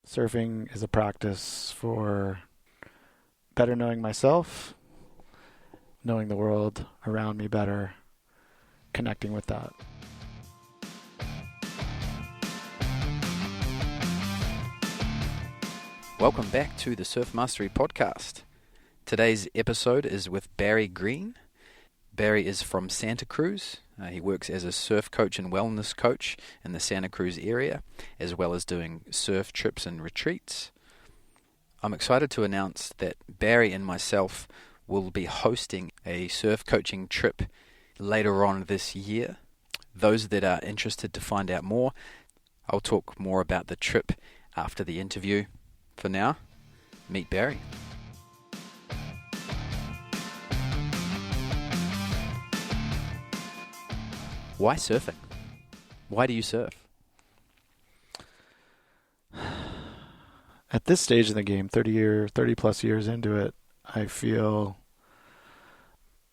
Surfing is a practice for better knowing myself, knowing the world around me better, connecting with that. Welcome back to the Surf Mastery Podcast. Today's episode is with Barry Green. Barry is from Santa Cruz. He works as a surf coach and wellness coach in the Santa Cruz area, as well as doing surf trips and retreats. I'm excited to announce that Barry and myself will be hosting a surf coaching trip later on this year. Those that are interested to find out more, I'll talk more about the trip after the interview. For now, meet Barry. Why surfing? Why do you surf? At this stage in the game, 30 plus years into it, I feel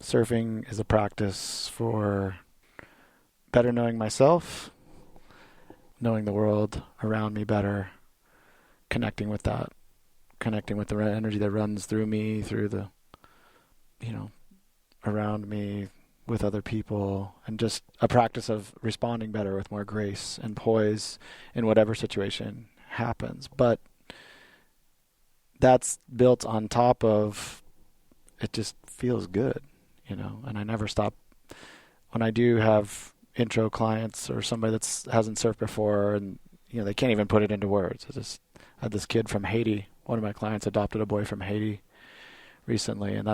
surfing is a practice for better knowing myself, knowing the world around me better, connecting with that, connecting with the energy that runs through me, through the, around me, with other people, and just a practice of responding better with more grace and poise in whatever situation happens. But that's built on top of, it just feels good, and I never stop. When I do have intro clients or somebody that hasn't surfed before and, they can't even put it into words. I had this kid from Haiti. One of my clients adopted a boy from Haiti recently, and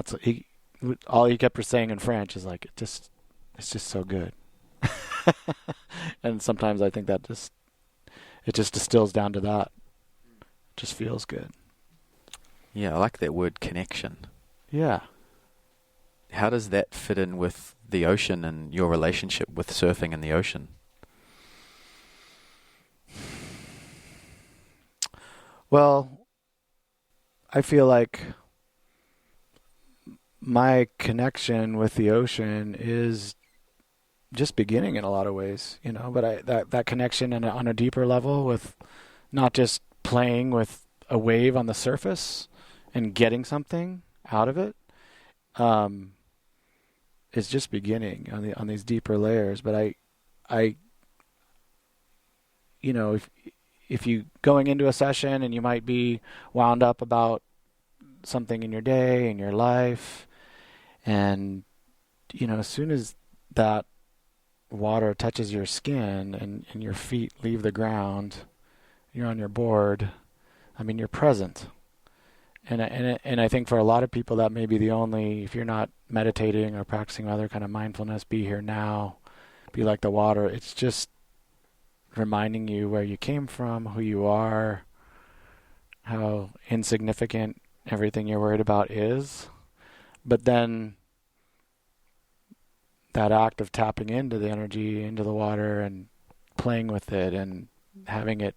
all he kept saying in French is like, it's just so good. And sometimes I think that it just distills down to that. It just feels good. Yeah, I like that word, connection. Yeah. How does that fit in with the ocean and your relationship with surfing and the ocean? Well, I feel like my connection with the ocean is just beginning in a lot of ways, but that connection on a deeper level with not just playing with a wave on the surface and getting something out of it, is just beginning on these deeper layers. But if you going into a session and you might be wound up about something in your day, in your life, and as soon as that water touches your skin and your feet leave the ground, you're on your board. You're present. And I think for a lot of people that may be the only, if you're not meditating or practicing other kind of mindfulness, be here now, be like the water. It's just reminding you where you came from, who you are, how insignificant everything you're worried about is. But then that act of tapping into the energy, into the water, and playing with it and having it,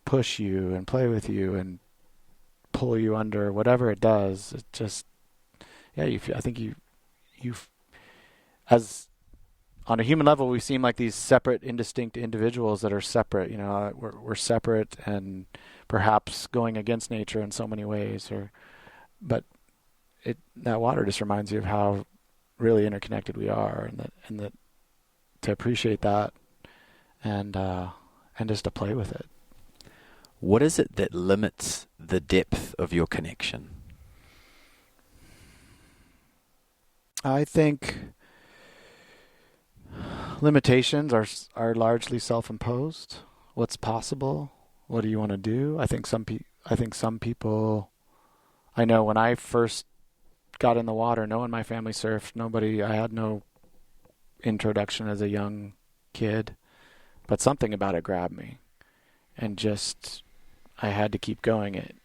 push you and play with you and pull you under, whatever it does, it just, I think you, as on a human level, we seem like these separate, indistinct individuals that are separate. We're separate and perhaps going against nature in so many ways. But that water just reminds you of how really interconnected we are, and that to appreciate that and just to play with it. What is it that limits the depth of your connection? I think limitations are largely self-imposed. What's possible? What do you want to do? I think some people. I know when I first got in the water, no one in my family surfed. I had no introduction as a young kid, but something about it grabbed me, and just I had to keep going it,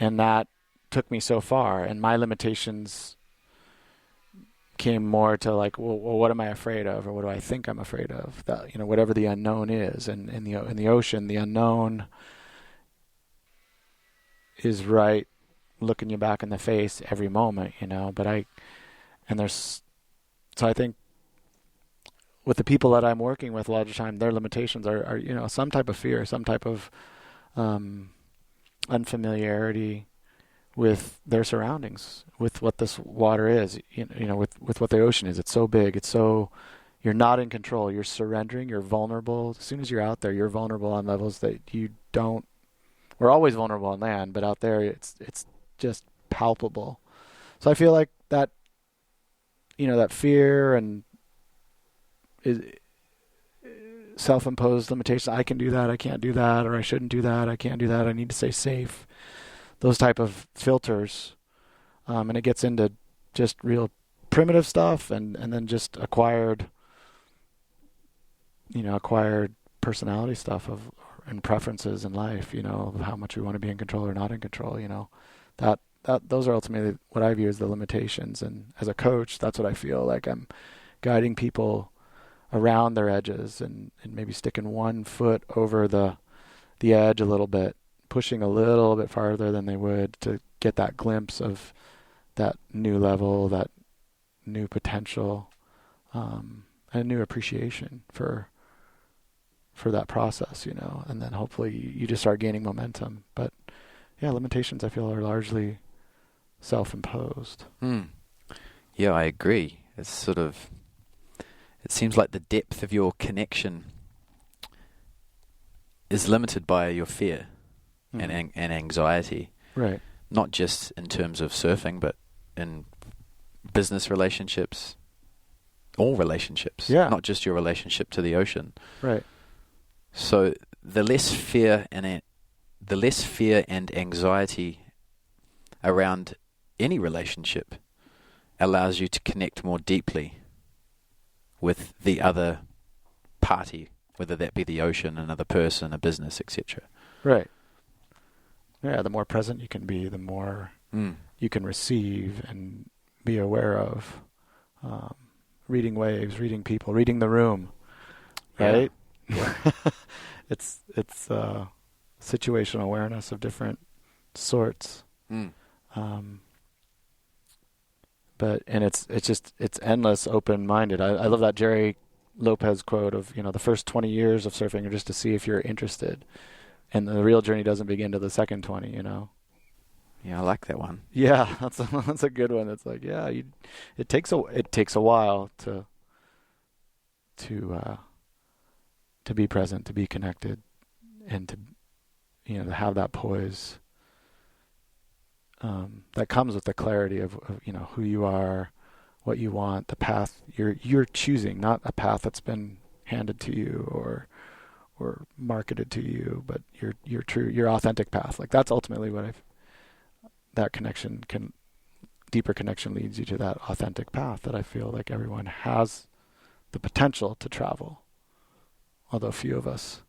and that took me so far. And my limitations came more to like, well, what am I afraid of, or what do I think I'm afraid of? That whatever the unknown is, and in the ocean, the unknown is right looking you back in the face every moment, But so I think with the people that I'm working with, a lot of the time, their limitations are some type of fear, some type of unfamiliarity with their surroundings, with what this water is, with what the ocean is. It's so big. You're not in control. You're surrendering. You're vulnerable. As soon as you're out there, you're vulnerable on levels that you don't. We're always vulnerable on land, but out there, it's just palpable. So I feel like that, that fear and self-imposed limitations. I can do that. I can't do that, or I shouldn't do that. I can't do that. I need to stay safe. Those type of filters, and it gets into just real primitive stuff, and then just acquired personality stuff and preferences in life. Of how much we want to be in control or not in control. That those are ultimately what I view as the limitations. And as a coach, that's what I feel like I'm guiding people around their edges and maybe sticking one foot over the edge a little bit, pushing a little bit farther than they would to get that glimpse of that new level, that new potential, and a new appreciation for that process, and then hopefully you just start gaining momentum. But yeah, limitations I feel are largely self-imposed. Yeah, I agree. It seems like the depth of your connection is limited by your fear and anxiety. Right. Not just in terms of surfing, but in business relationships, all relationships. Yeah. Not just your relationship to the ocean. Right. So the less fear and anxiety around any relationship allows you to connect more deeply with the other party, whether that be the ocean, another person, a business, etc. Right. Yeah, the more present you can be, the more you can receive and be aware of. Reading waves, reading people, reading the room, right? Yeah. It's situational awareness of different sorts. But it's endless, open-minded. I love that Jerry Lopez quote of, the first 20 years of surfing are just to see if you're interested. And the real journey doesn't begin till the second 20, Yeah, I like that one. Yeah, that's a good one. It's like, yeah, it takes a while to be present, to be connected, and to to have that poise that comes with the clarity of who you are, what you want, the path you're choosing, not a path that's been handed to you or marketed to you, but your authentic path. Like that's ultimately what deeper connection leads you to that authentic path that I feel like everyone has the potential to travel. Although few of us,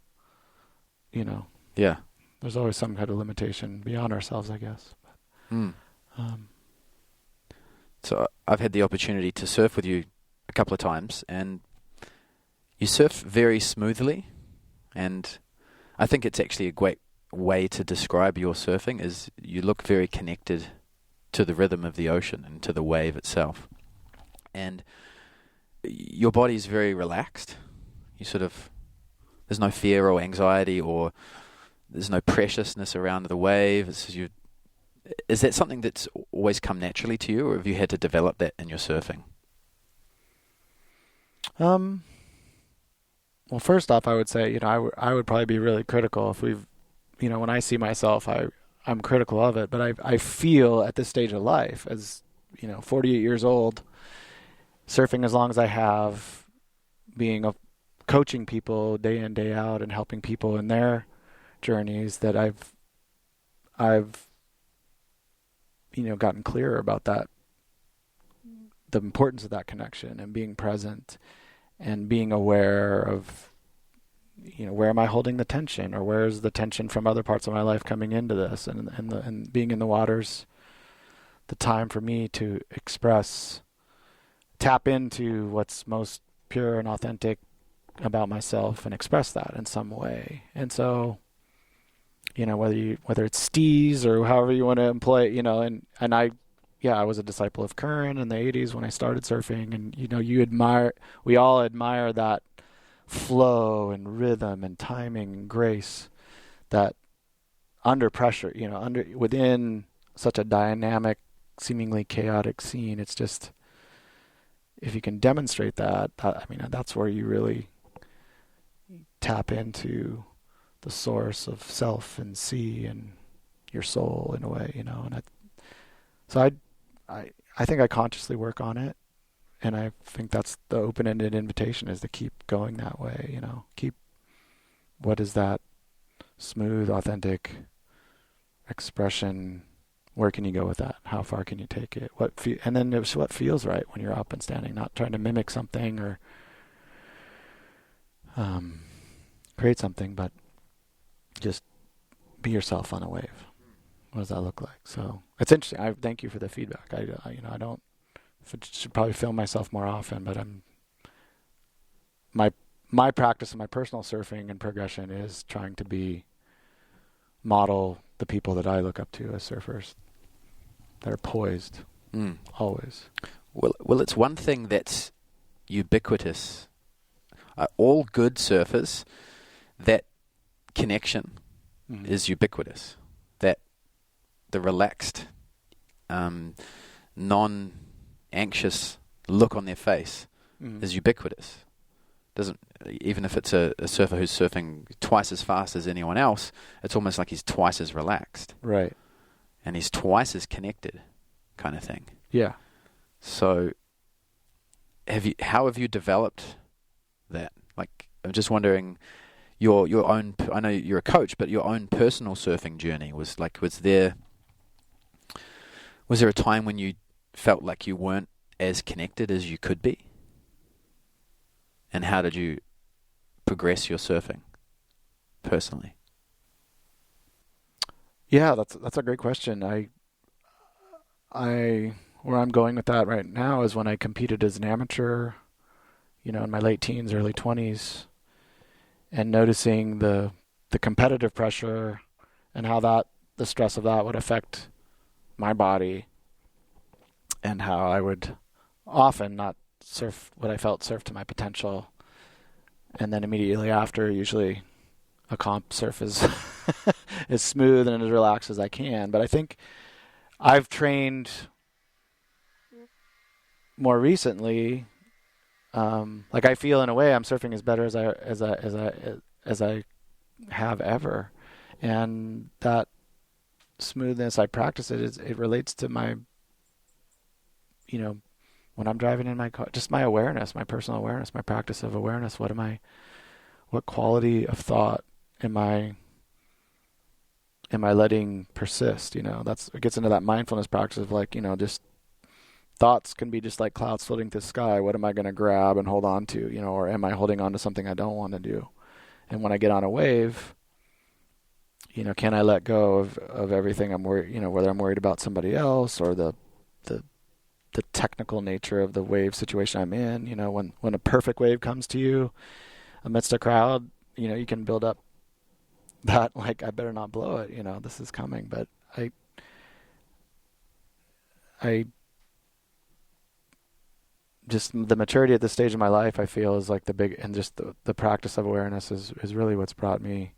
Yeah. there's always some kind of limitation beyond ourselves, I guess. So I've had the opportunity to surf with you a couple of times, and you surf very smoothly, and I think it's actually a great way to describe your surfing is you look very connected to the rhythm of the ocean and to the wave itself. And your body is very relaxed. There's no fear or anxiety, or there's no preciousness around the wave. Is that something that's always come naturally to you, or have you had to develop that in your surfing? Well, first off, I would say, I would probably be really critical if when I see myself, I'm critical of it, but I feel at this stage of life as, 48 years old, surfing as long as I have, coaching people day in, day out and helping people in their journeys, that I've gotten clearer about that, the importance of that connection and being present and being aware of, where am I holding the tension, or where's the tension from other parts of my life coming into this, and being in the waters, the time for me to tap into what's most pure and authentic about myself and express that in some way. And so, whether it's stees or however you want to employ it, and I I was a disciple of Curran in the 80s when I started surfing, and we all admire that flow and rhythm and timing and grace that under pressure, within such a dynamic, seemingly chaotic scene, it's just, if you can demonstrate that's where you really tap into the source of self and sea and your soul in a way, and I think I consciously work on it, and I think that's the open-ended invitation, is to keep going that way, what is that smooth, authentic expression? Where can you go with that? How far can you take it? And then it's what feels right when you're up and standing, not trying to mimic something or create something, but just be yourself on a wave. What does that look like? So it's interesting. I thank you for the feedback. I don't. Should probably film myself more often, but my practice and my personal surfing and progression is trying to model the people that I look up to as surfers that are poised always. Well, it's one thing that's ubiquitous. All good surfers, that connection is ubiquitous. That the relaxed, non-anxious look on their face is ubiquitous. Even if it's a surfer who's surfing twice as fast as anyone else, it's almost like he's twice as relaxed. Right. And he's twice as connected, kind of thing. Yeah. So, how have you developed that? Like, I'm just wondering, your own. I know you're a coach, but your own personal surfing journey was there a time when you felt like you weren't as connected as you could be? And how did you progress your surfing personally? Yeah, that's a great question. Where I'm going with that right now is when I competed as an amateur, in my late teens, early 20s, and noticing the competitive pressure and how the stress of that would affect my body, and how I would often not surf what I felt surf to my potential, and then immediately after, usually a comp surf is as smooth and as relaxed as I can. But I think I've trained more recently. I feel in a way I'm surfing as better as I have ever, and that smoothness, I practice it. It relates to my, when I'm driving in my car, just my awareness, my personal awareness, my practice of awareness. What quality of thought am I letting persist? It gets into that mindfulness practice of just thoughts can be just like clouds floating through the sky. What am I going to grab and hold on to, or am I holding on to something I don't want to do? And when I get on a wave, can I let go of everything I'm worried, whether I'm worried about somebody else or the technical nature of the wave situation I'm in. When a perfect wave comes to you amidst a crowd, you can build up that, I better not blow it, this is coming. But I just, the maturity at this stage of my life, I feel, is like the practice of awareness is really what's brought me.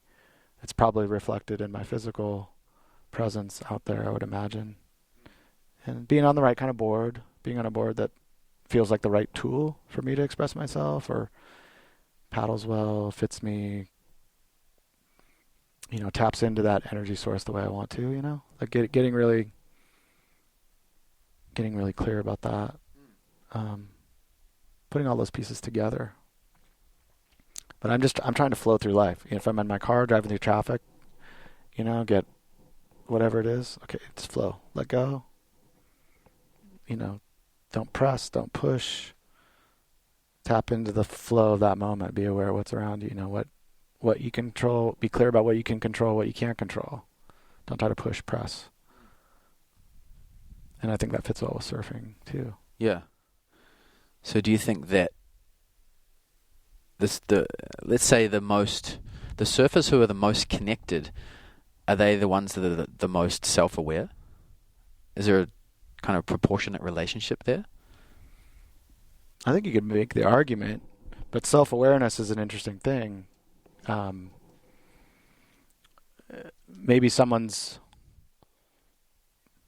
It's probably reflected in my physical presence out there, I would imagine. And being on the right kind of board, being on a board that feels like the right tool for me to express myself, or paddles well, fits me, taps into that energy source the way I want to, getting really clear about that. Putting all those pieces together. But I'm trying to flow through life. If I'm in my car driving through traffic, get whatever it is, okay, just flow, let go. Don't press, don't push. Tap into the flow of that moment. Be aware of what's around you. What you control. Be clear about what you can control, what you can't control. Don't try to push, press. And I think that fits well with surfing too. Yeah. So do you think that let's say the surfers who are the most connected, are they the ones that are the most self-aware? Is there a kind of proportionate relationship there? I think you could make the argument, but self-awareness is an interesting thing. Maybe someone's...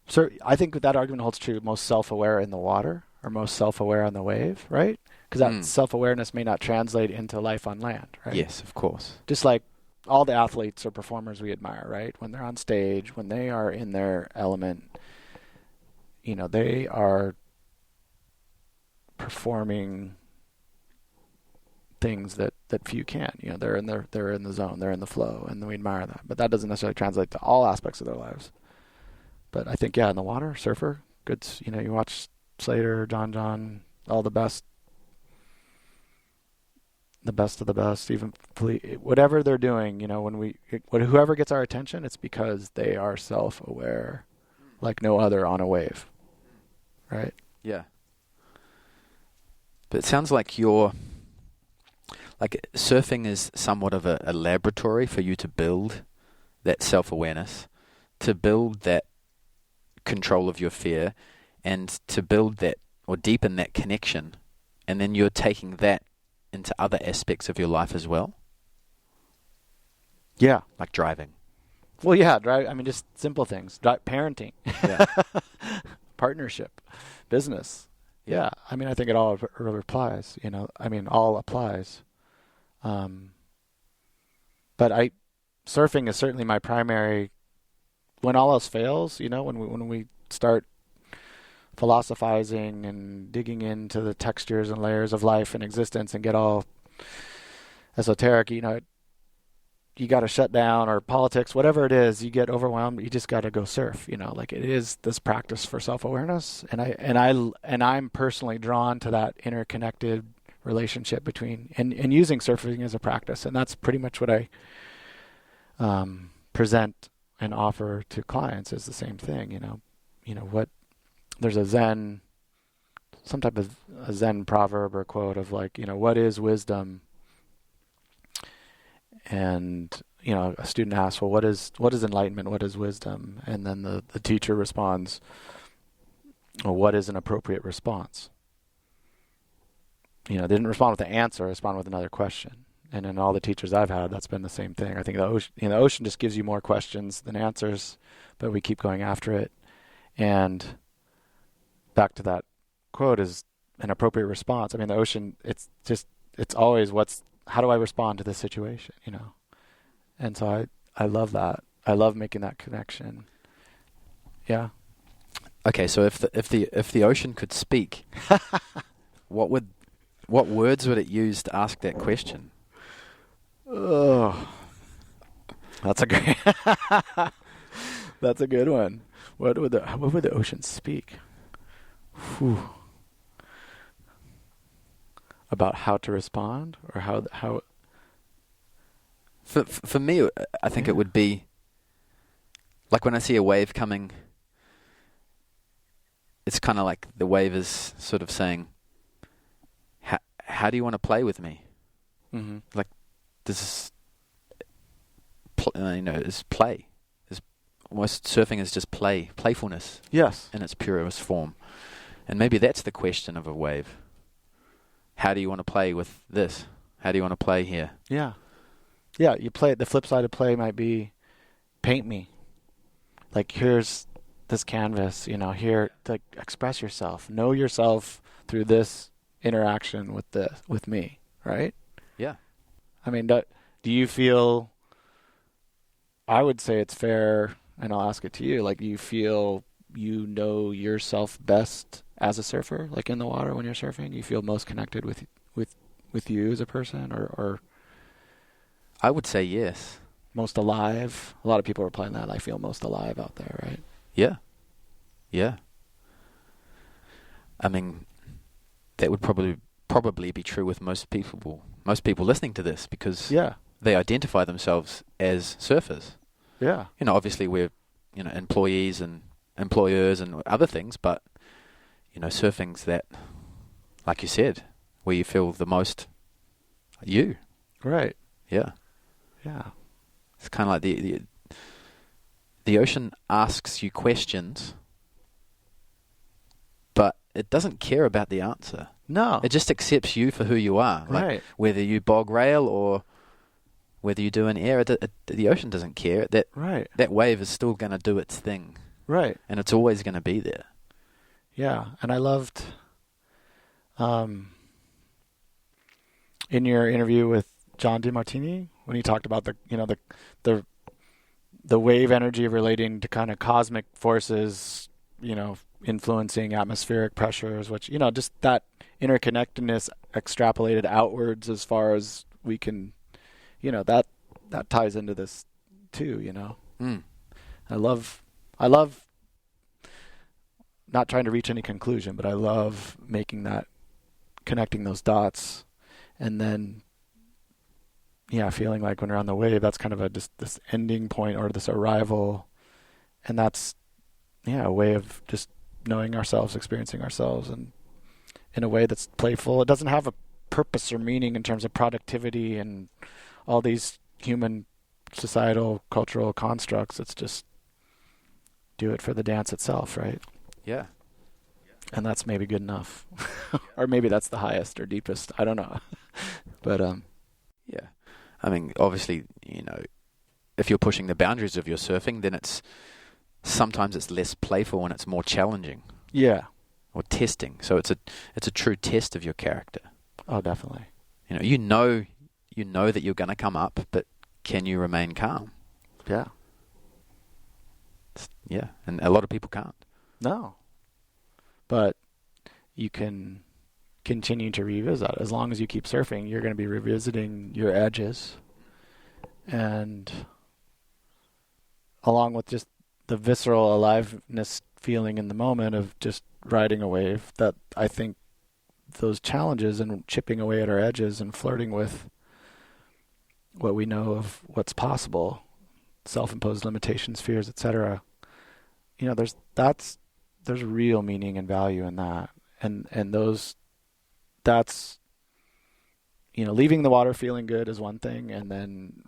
So I think that argument holds true most self-aware in the water or most self-aware on the wave, right? Because that self-awareness may not translate into life on land, right? Yes, of course. Just like all the athletes or performers we admire, right? When they're on stage, when they are in their element, they are performing things that few can. They're in the zone, they're in the flow, and we admire that. But that doesn't necessarily translate to all aspects of their lives. But I think, in the water, surfer, good. You watch Slater, John, all the best of the best, even whatever they're doing. Whoever gets our attention, it's because they are self-aware, like no other on a wave, right? Yeah. But it sounds like surfing is somewhat of a laboratory for you to build that self-awareness, to build that control of your fear, and to build that or deepen that connection. And then you're taking that into other aspects of your life as well. Yeah. Like driving. Well, yeah, just simple things. Parenting. Yeah. Partnership. Business. Yeah. I think it all applies, all applies. But surfing is certainly my primary. When all else fails, when we start philosophizing and digging into the textures and layers of life and existence and get all esoteric, you got to shut down, or politics, whatever it is, you get overwhelmed. You just got to go surf. It is this practice for self-awareness, and I'm personally drawn to that interconnected relationship between and using surfing as a practice, and that's pretty much what I present and offer to clients is the same thing. What there's some type of a Zen proverb or quote of what is wisdom? And a student asks, well, what is enlightenment? What is wisdom? And then the teacher responds, well, what is an appropriate response? They didn't respond with the answer, respond with another question. And in all the teachers I've had, that's been the same thing. I think the ocean just gives you more questions than answers, but we keep going after it. And back to that quote is an appropriate response. The ocean, it's always how do I respond to this situation, And so I love that. I love making that connection. Yeah. Okay, so if the ocean could speak, what words would it use to ask that question? Oh, that's a great. That's a good one. What would the ocean speak? Whew. About how to respond, or how. For me, I think it would be like when I see a wave coming. It's kind of like the wave is sort of saying, "How do you want to play with me?" Mm-hmm. Like this, is play. Almost surfing is just playfulness. Yes, in its purest form, and maybe that's the question of a wave. How do you want to play with this? How do you want to play here? Yeah. Yeah, you play. The flip side of play might be, paint me. Like, here's this canvas, here to express yourself. Know yourself through this interaction with me, right? Yeah. Do you feel, I would say it's fair, and I'll ask it to you, do you feel you know yourself best as a surfer, like in the water when you're surfing? You feel most connected with you as a person, or I would say yes. Most alive? A lot of people are playing that. I feel most alive out there, right? Yeah. Yeah. That would probably be true with most people listening to this, because they identify themselves as surfers. Yeah. Obviously we're, employees and employers and other things, but, surfing's that, like you said, where you feel the most you. Right. Yeah. Yeah. It's kind of like the ocean asks you questions it doesn't care about the answer. No. It just accepts you for who you are. Like, Right. whether you bog rail or whether you do an air, the ocean doesn't care. Right. That wave is still going to do its thing. Right. And it's always going to be there. Yeah. And I loved in your interview with John DeMartini when he talked about the wave energy relating to kind of cosmic forces, influencing atmospheric pressures, which, just that interconnectedness extrapolated outwards as far as we can, that ties into this too, I love not trying to reach any conclusion, but I love connecting those dots, and then feeling like when we're on the wave, that's kind of just this ending point or this arrival, and that's a way of just knowing ourselves, experiencing ourselves, and in a way that's playful. It doesn't have a purpose or meaning in terms of productivity and all these human, societal, cultural constructs. It's just do it for the dance itself, right? Yeah. And that's maybe good enough. Or maybe that's the highest or deepest. I don't know. But yeah. I mean, obviously, if you're pushing the boundaries of your surfing, then sometimes it's less playful and it's more challenging. Yeah. Or testing. So it's a true test of your character. Oh, definitely. You know that you're going to come up, but can you remain calm? Yeah. Yeah, and a lot of people can't. No. But you can continue to revisit. As long as you keep surfing, you're going to be revisiting your edges. And along with just the visceral aliveness feeling in the moment of just riding a wave, that I think those challenges and chipping away at our edges and flirting with what we know of what's possible, self-imposed limitations, fears, etc. There's real meaning and value in that, and that's leaving the water feeling good is one thing, and then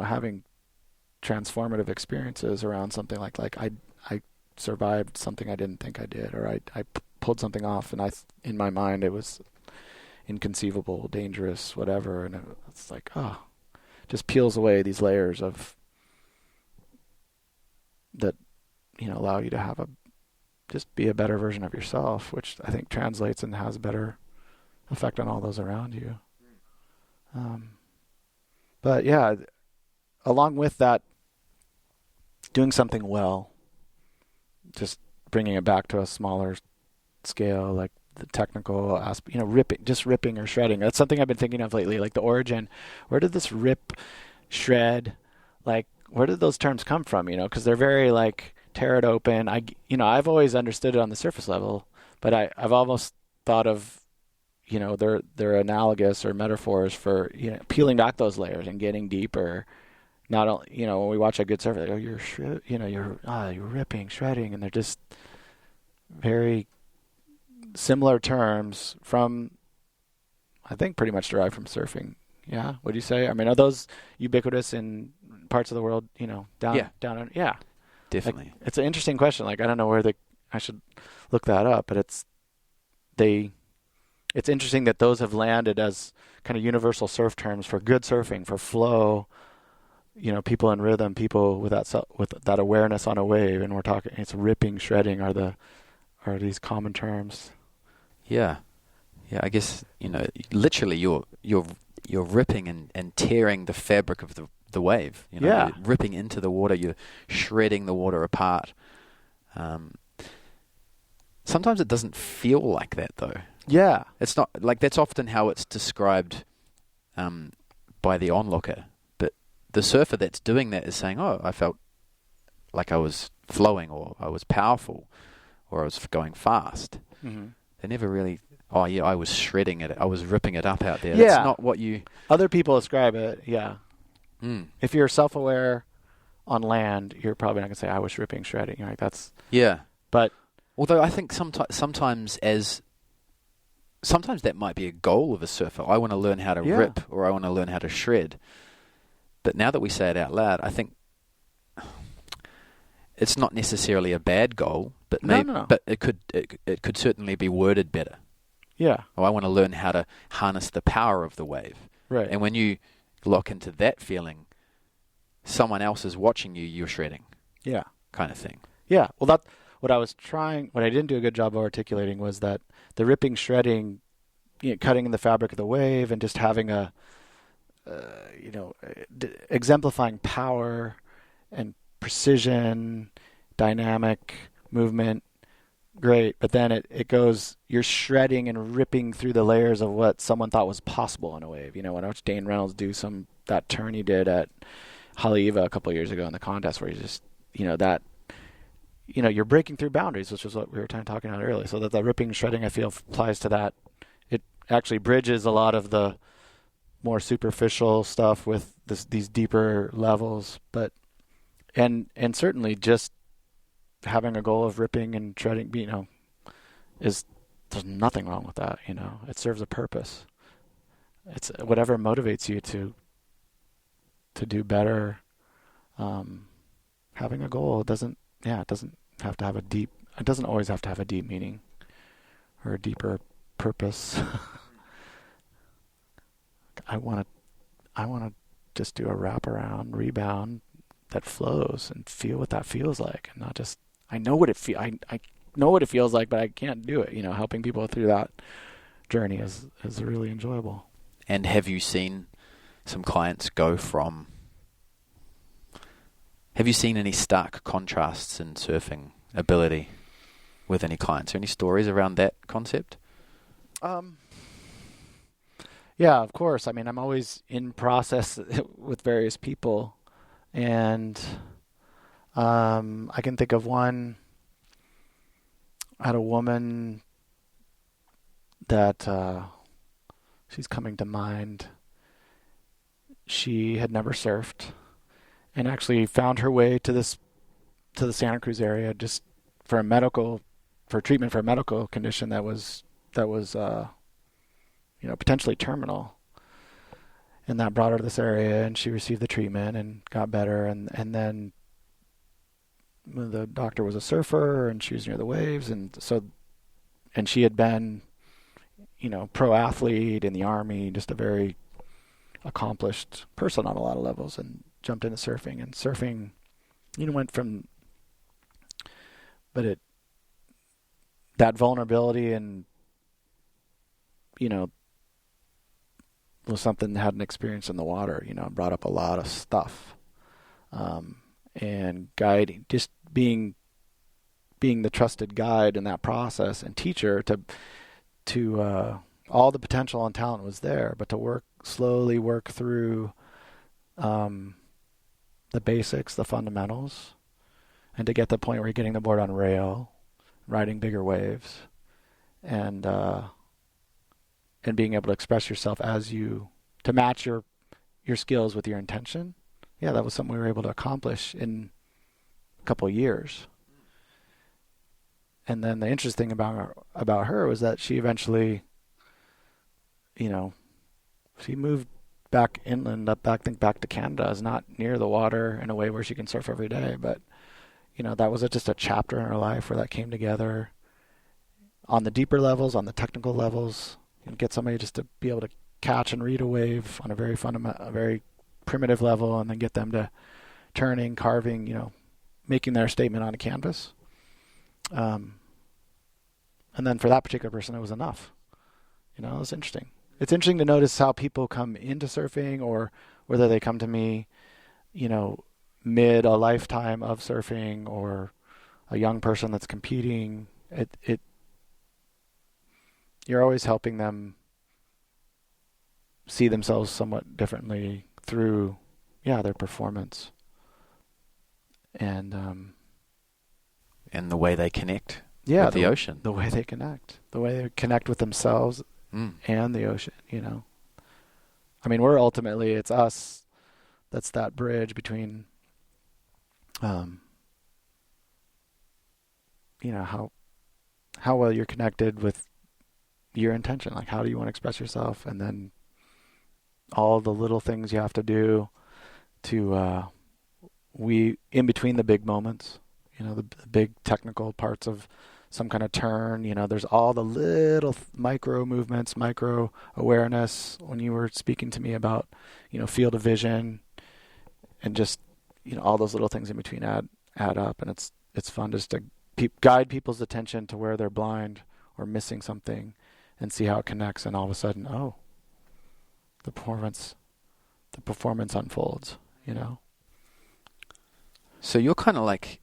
having transformative experiences around something like I survived something I didn't think I did, or I pulled something off, and in my mind it was inconceivable, dangerous, whatever, and it's like just peels away these layers of that allow you to have just be a better version of yourself, which I think translates and has a better effect on all those around you. But yeah, along with that, doing something well, just bringing it back to a smaller scale, like the technical aspect, ripping or shredding. That's something I've been thinking of lately, like the origin. Where did this rip, shred, where did those terms come from? Because they're very tear it open. I've always understood it on the surface level, but I've almost thought of, they're analogous or metaphors for, peeling back those layers and getting deeper. Not only, when we watch a good surfer, you're ripping, shredding, and they're just very similar terms from, I think, pretty much derived from surfing. Yeah, what do you say? I mean, are those ubiquitous in parts of the world? Down. Yeah, definitely. It's an interesting question. I don't know where I should look that up, but it's interesting that those have landed as kind of universal surf terms for good surfing, for flow. People in rhythm, people with that awareness on a wave, and we're talking. It's ripping, shredding are these common terms. Yeah. I guess literally you're ripping and tearing the fabric of the wave. You're ripping into the water. You're shredding the water apart. Sometimes it doesn't feel like that though. Yeah, it's not that's often how it's described by the onlooker. The surfer that's doing that is saying, "Oh, I felt like I was flowing, or I was powerful, or I was going fast." Mm-hmm. They never really, "Oh yeah, I was shredding it. I was ripping it up out there." Yeah. That's not what you... Other people describe it, yeah. Mm. If you're self-aware on land, you're probably not going to say, "I was ripping, shredding." That's... Yeah. But... Although I think sometimes that might be a goal of a surfer. I want to learn how to rip, or I want to learn how to shred. But now that we say it out loud, I think it's not necessarily a bad goal but No, no, no. but it could certainly be worded better. Yeah, Oh, I want to learn how to harness the power of the wave. right. And when you lock into that feeling, someone else is watching you, you're shredding, Yeah. kind of thing. Yeah. Well, what I didn't do a good job of articulating was that the ripping, shredding, cutting in the fabric of the wave and just having exemplifying power and precision, dynamic movement, great. But then it goes, you're shredding and ripping through the layers of what someone thought was possible in a wave. When I watched Dane Reynolds do that turn he did at Haleiwa a couple of years ago in the contest where he just, you're breaking through boundaries, which was what we were talking about earlier. So that the ripping and shredding, I feel, applies to that. It actually bridges a lot of the more superficial stuff with these deeper levels. But and certainly just having a goal of ripping and shredding, there's nothing wrong with that. It serves a purpose. It's whatever motivates you to do better. Having a goal doesn't have to have it doesn't always have to have a deep meaning or a deeper purpose. I want to just do a wraparound rebound that flows and feel what that feels like, and not just I know what it feels like, but I can't do it. Helping people through that journey is really enjoyable. And have you seen some clients go from? Have you seen any stark contrasts in surfing ability with any clients? Any stories around that concept? Yeah, of course. I mean, I'm always in process with various people, and I can think of one. I had a woman that she's coming to mind. She had never surfed, and actually found her way to the Santa Cruz area just for treatment for a medical condition that was potentially terminal. And that brought her to this area, and she received the treatment and got better. And then the doctor was a surfer, and she was near the waves, and she had been, pro athlete in the Army, just a very accomplished person on a lot of levels, and jumped into surfing. And surfing, went from, but that vulnerability and, was something that hadn't experienced in the water, brought up a lot of stuff. And guiding, just being the trusted guide in that process and teacher to all the potential and talent was there, but to slowly work through the basics, the fundamentals, and to get to the point where you're getting the board on rail, riding bigger waves, and being able to express yourself to match your skills with your intention. Yeah, that was something we were able to accomplish in a couple of years. And then the interesting about her was that she eventually, she moved back inland, back to Canada. Is not near the water in a way where she can surf every day, but that was just a chapter in her life where that came together on the deeper levels, on the technical levels. Get somebody just to be able to catch and read a wave on a very very primitive level, and then get them to turning, carving, making their statement on a canvas. And then for that particular person, it was enough. It was interesting. It's interesting to notice how people come into surfing, or whether they come to me, mid a lifetime of surfing, or a young person that's competing. You're always helping them see themselves somewhat differently through, their performance. And the way they connect with the ocean. The way they connect with themselves and the ocean, I mean, it's us that's that bridge between, how well you're connected with your intention. Like, how do you want to express yourself? And then all the little things you have to do to in between the big moments, the big technical parts of some kind of turn. There's all the little micro movements, micro awareness. When you were speaking to me about, field of vision and just, all those little things in between add up. And it's fun just to guide people's attention to where they're blind or missing something and see how it connects. And all of a sudden, the performance unfolds, So you're kind of like,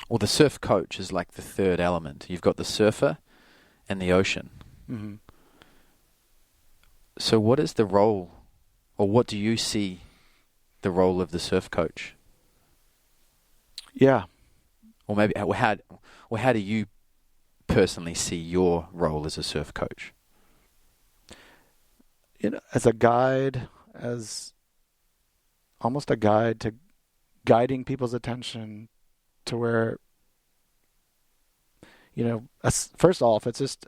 well, the surf coach is like the third element. You've got the surfer and the ocean. Mm-hmm. So what is the role, or what do you see the role of the surf coach? Yeah. Or maybe, how do you personally see your role as a surf coach? As a guide, as almost a guide to guiding people's attention to where, first off, it's just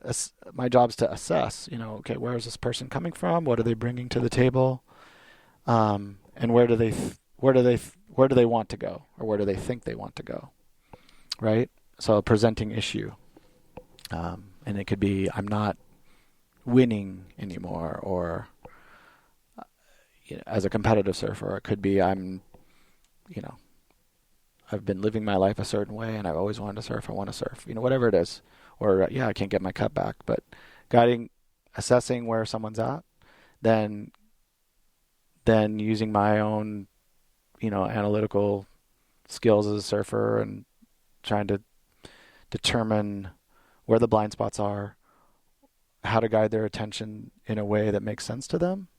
my job's to assess, okay, where is this person coming from? What are they bringing to the table? And where do they want to go, or where do they think they want to go? Right? So a presenting issue. And it could be, I'm not winning anymore, or, as a competitive surfer, it could be I've been living my life a certain way and I've always wanted to surf. I want to surf, whatever it is. Or, I can't get my cut back. But assessing where someone's at, then using my own, analytical skills as a surfer and trying to determine where the blind spots are, how to guide their attention in a way that makes sense to them,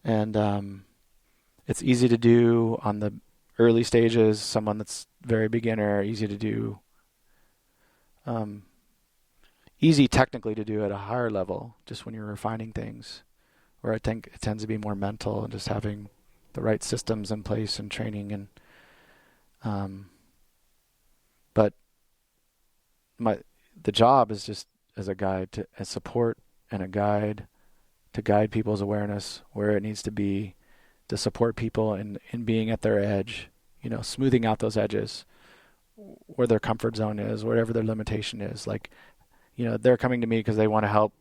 And it's easy to do on the early stages, someone that's very beginner, easy to do. Easy technically to do at a higher level, just when you're refining things, where I think it tends to be more mental and just having the right systems in place and training. And but the job is just as a guide, a support and a guide to guide people's awareness where it needs to be, to support people in being at their edge, smoothing out those edges, where their comfort zone is, wherever their limitation is. Like, they're coming to me because they want to help,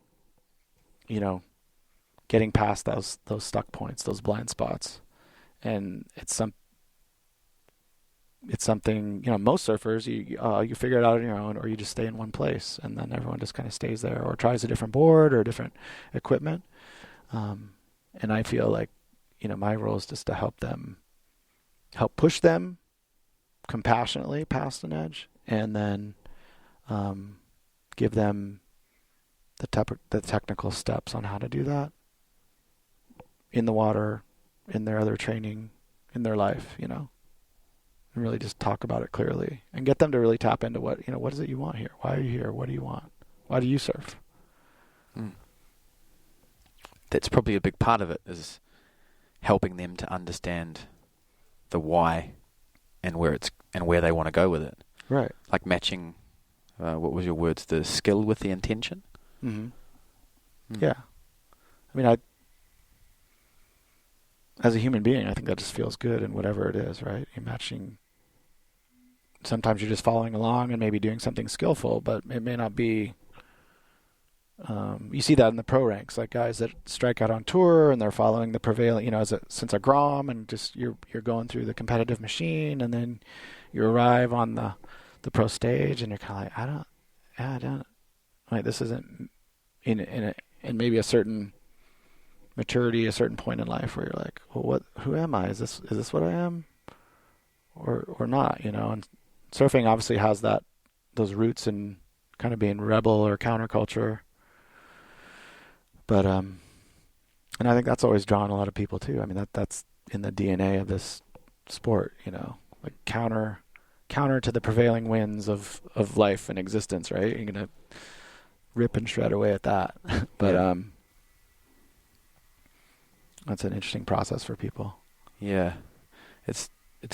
getting past those stuck points, those blind spots. And it's something, most surfers, you figure it out on your own, or you just stay in one place, and then everyone just kind of stays there or tries a different board or different equipment. And I feel like, my role is just to help push them compassionately past an edge, and then give them the technical steps on how to do that in the water, in their other training, in their life, and really just talk about it clearly and get them to really tap into what is it you want here? Why are you here? What do you want? Why do you surf? That's probably a big part of it, is helping them to understand the why and where they want to go with it. Right. Like matching, what was your words? The skill with the intention. Mm-hmm. Yeah. I mean, as a human being, I think that just feels good in whatever it is, right? You're matching. Sometimes you're just following along and maybe doing something skillful, but it may not be. You see that in the pro ranks, like guys that strike out on tour and they're following the prevailing, since a Grom, and just you're going through the competitive machine, and then you arrive on the pro stage, and you're kind of like, I don't, like, this isn't in maybe a certain maturity, a certain point in life where you're like, well, who am I? Is this what I am, or not? And surfing obviously has those roots in kind of being rebel or counterculture. But and I think that's always drawn a lot of people too. I mean, that's in the DNA of this sport, like counter to the prevailing winds of life and existence, right? You're gonna rip and shred away at that. But that's an interesting process for people. Yeah, it's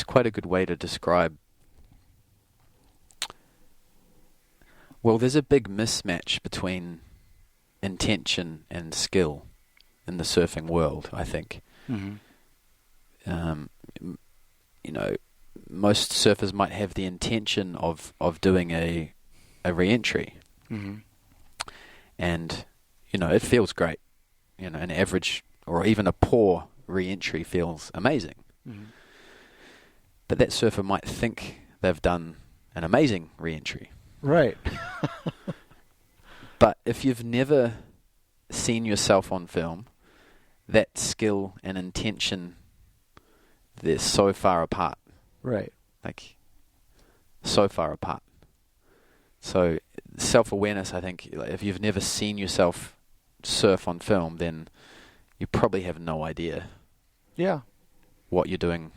quite a good way to describe. Well, there's a big mismatch between intention and skill in the surfing world, I think. Mm-hmm. most surfers might have the intention of doing a re-entry. Mm-hmm. And, it feels great. An average or even a poor re-entry feels amazing. Mm-hmm. But that surfer might think they've done an amazing re-entry. Right. But if you've never seen yourself on film, that skill and intention, they're so far apart. Right. Like, so far apart. So self-awareness, I think, if you've never seen yourself surf on film, then you probably have no idea Yeah. what you're doing.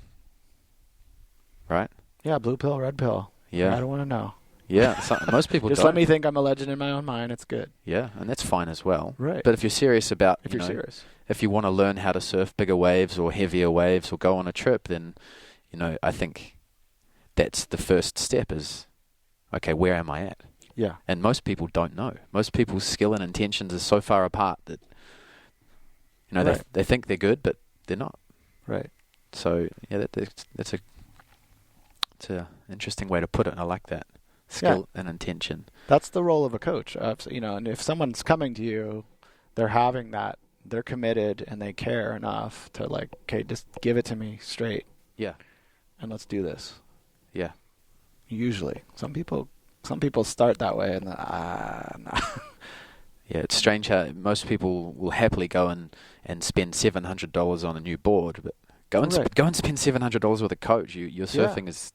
Right? Yeah, blue pill, red pill. Yeah. I don't want to know. Yeah, most people Just don't. let me think I'm a legend in my own mind. It's good. Yeah, and that's fine as well. Right. But if you're serious about, If you're serious. if you want to learn how to surf bigger waves or heavier waves or go on a trip, then, I think that's the first step is, okay, where am I at? Yeah. And most people don't know. Most people's skill and intentions are so far apart that, Right. they think they're good, but they're not. Right. So, yeah, it's an interesting way to put it, and I like that. Skill and intention. That's the role of a coach. And if someone's coming to you, they're having that, they're committed and they care enough to okay, just give it to me straight. Yeah. And let's do this. Yeah. Usually. Some people start that way and no. Yeah, it's strange how most people will happily go and spend $700 on a new board, but go and spend $700 with a coach. Your surfing is,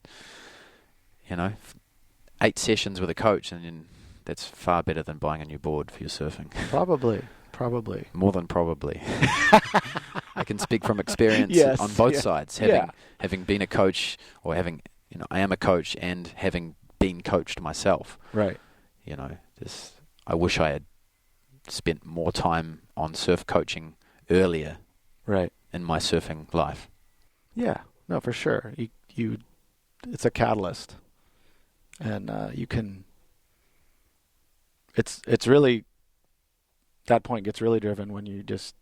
8 sessions with a coach, and then that's far better than buying a new board for your surfing. Probably. More than probably. I can speak from experience on both sides, having been a coach or having, I am a coach and having been coached myself. Right. I wish I had spent more time on surf coaching earlier. Right. In my surfing life. Yeah. No, for sure. You it's a catalyst. And you can it's really that point gets really driven when you just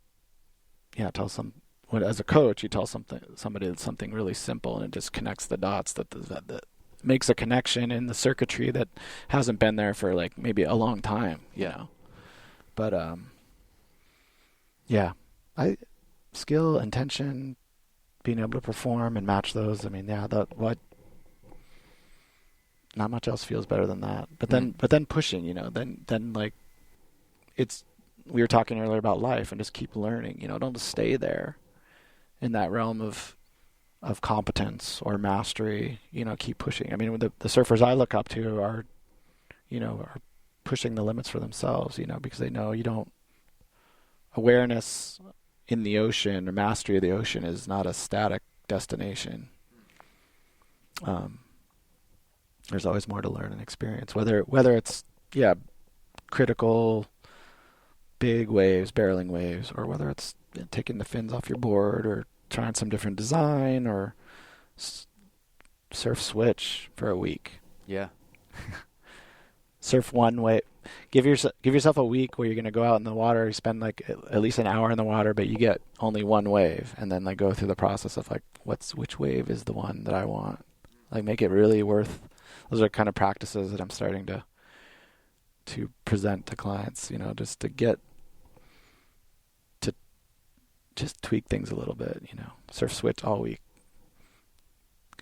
as a coach you tell somebody something really simple and it just connects the dots that makes a connection in the circuitry that hasn't been there for maybe a long time, But skill, intention, being able to perform and match those. Not much else feels better than that. But then pushing, then it's, we were talking earlier about life and just keep learning, don't just stay there in that realm of competence or mastery, keep pushing. The surfers I look up to are pushing the limits for themselves, because they know awareness in the ocean or mastery of the ocean is not a static destination. There's always more to learn and experience, whether it's critical big waves, barreling waves, or whether it's taking the fins off your board or trying some different design or surf switch for a week. Yeah. Surf one way. Give yourself a week where you're going to go out in the water. You spend at least an hour in the water, but you get only one wave, and then go through the process of which wave is the one that I want. Make it really worth. Those are kind of practices that I'm starting to present to clients. Just to get to just tweak things a little bit. Surf switch all week.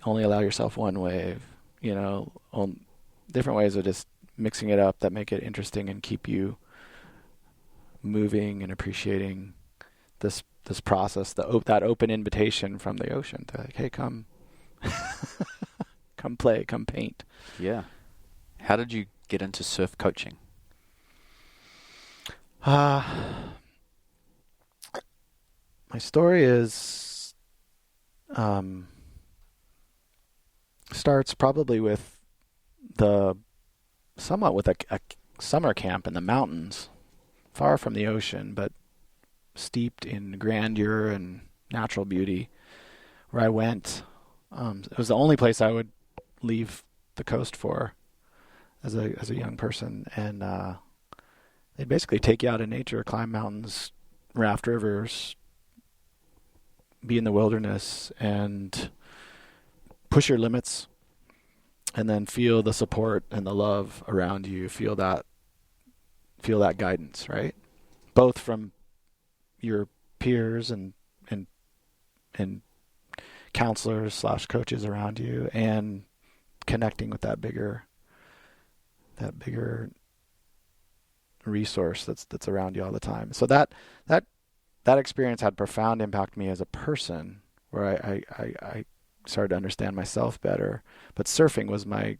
Only allow yourself one wave. Different ways of just mixing it up that make it interesting and keep you moving and appreciating this process, that open invitation from the ocean to hey, come come play, come paint. Yeah. How did you get into surf coaching? My story is starts probably with a summer camp in the mountains, far from the ocean, but steeped in grandeur and natural beauty, where I went. It was the only place I would leave the coast for as a young person, and they'd basically take you out in nature, climb mountains, raft rivers, be in the wilderness, and push your limits, and then feel the support and the love around you. Feel that guidance, right? Both from your peers and counselors / coaches around you, and connecting with that bigger resource that's around you all the time. So that experience had profound impact on me as a person, where I started to understand myself better. But surfing was my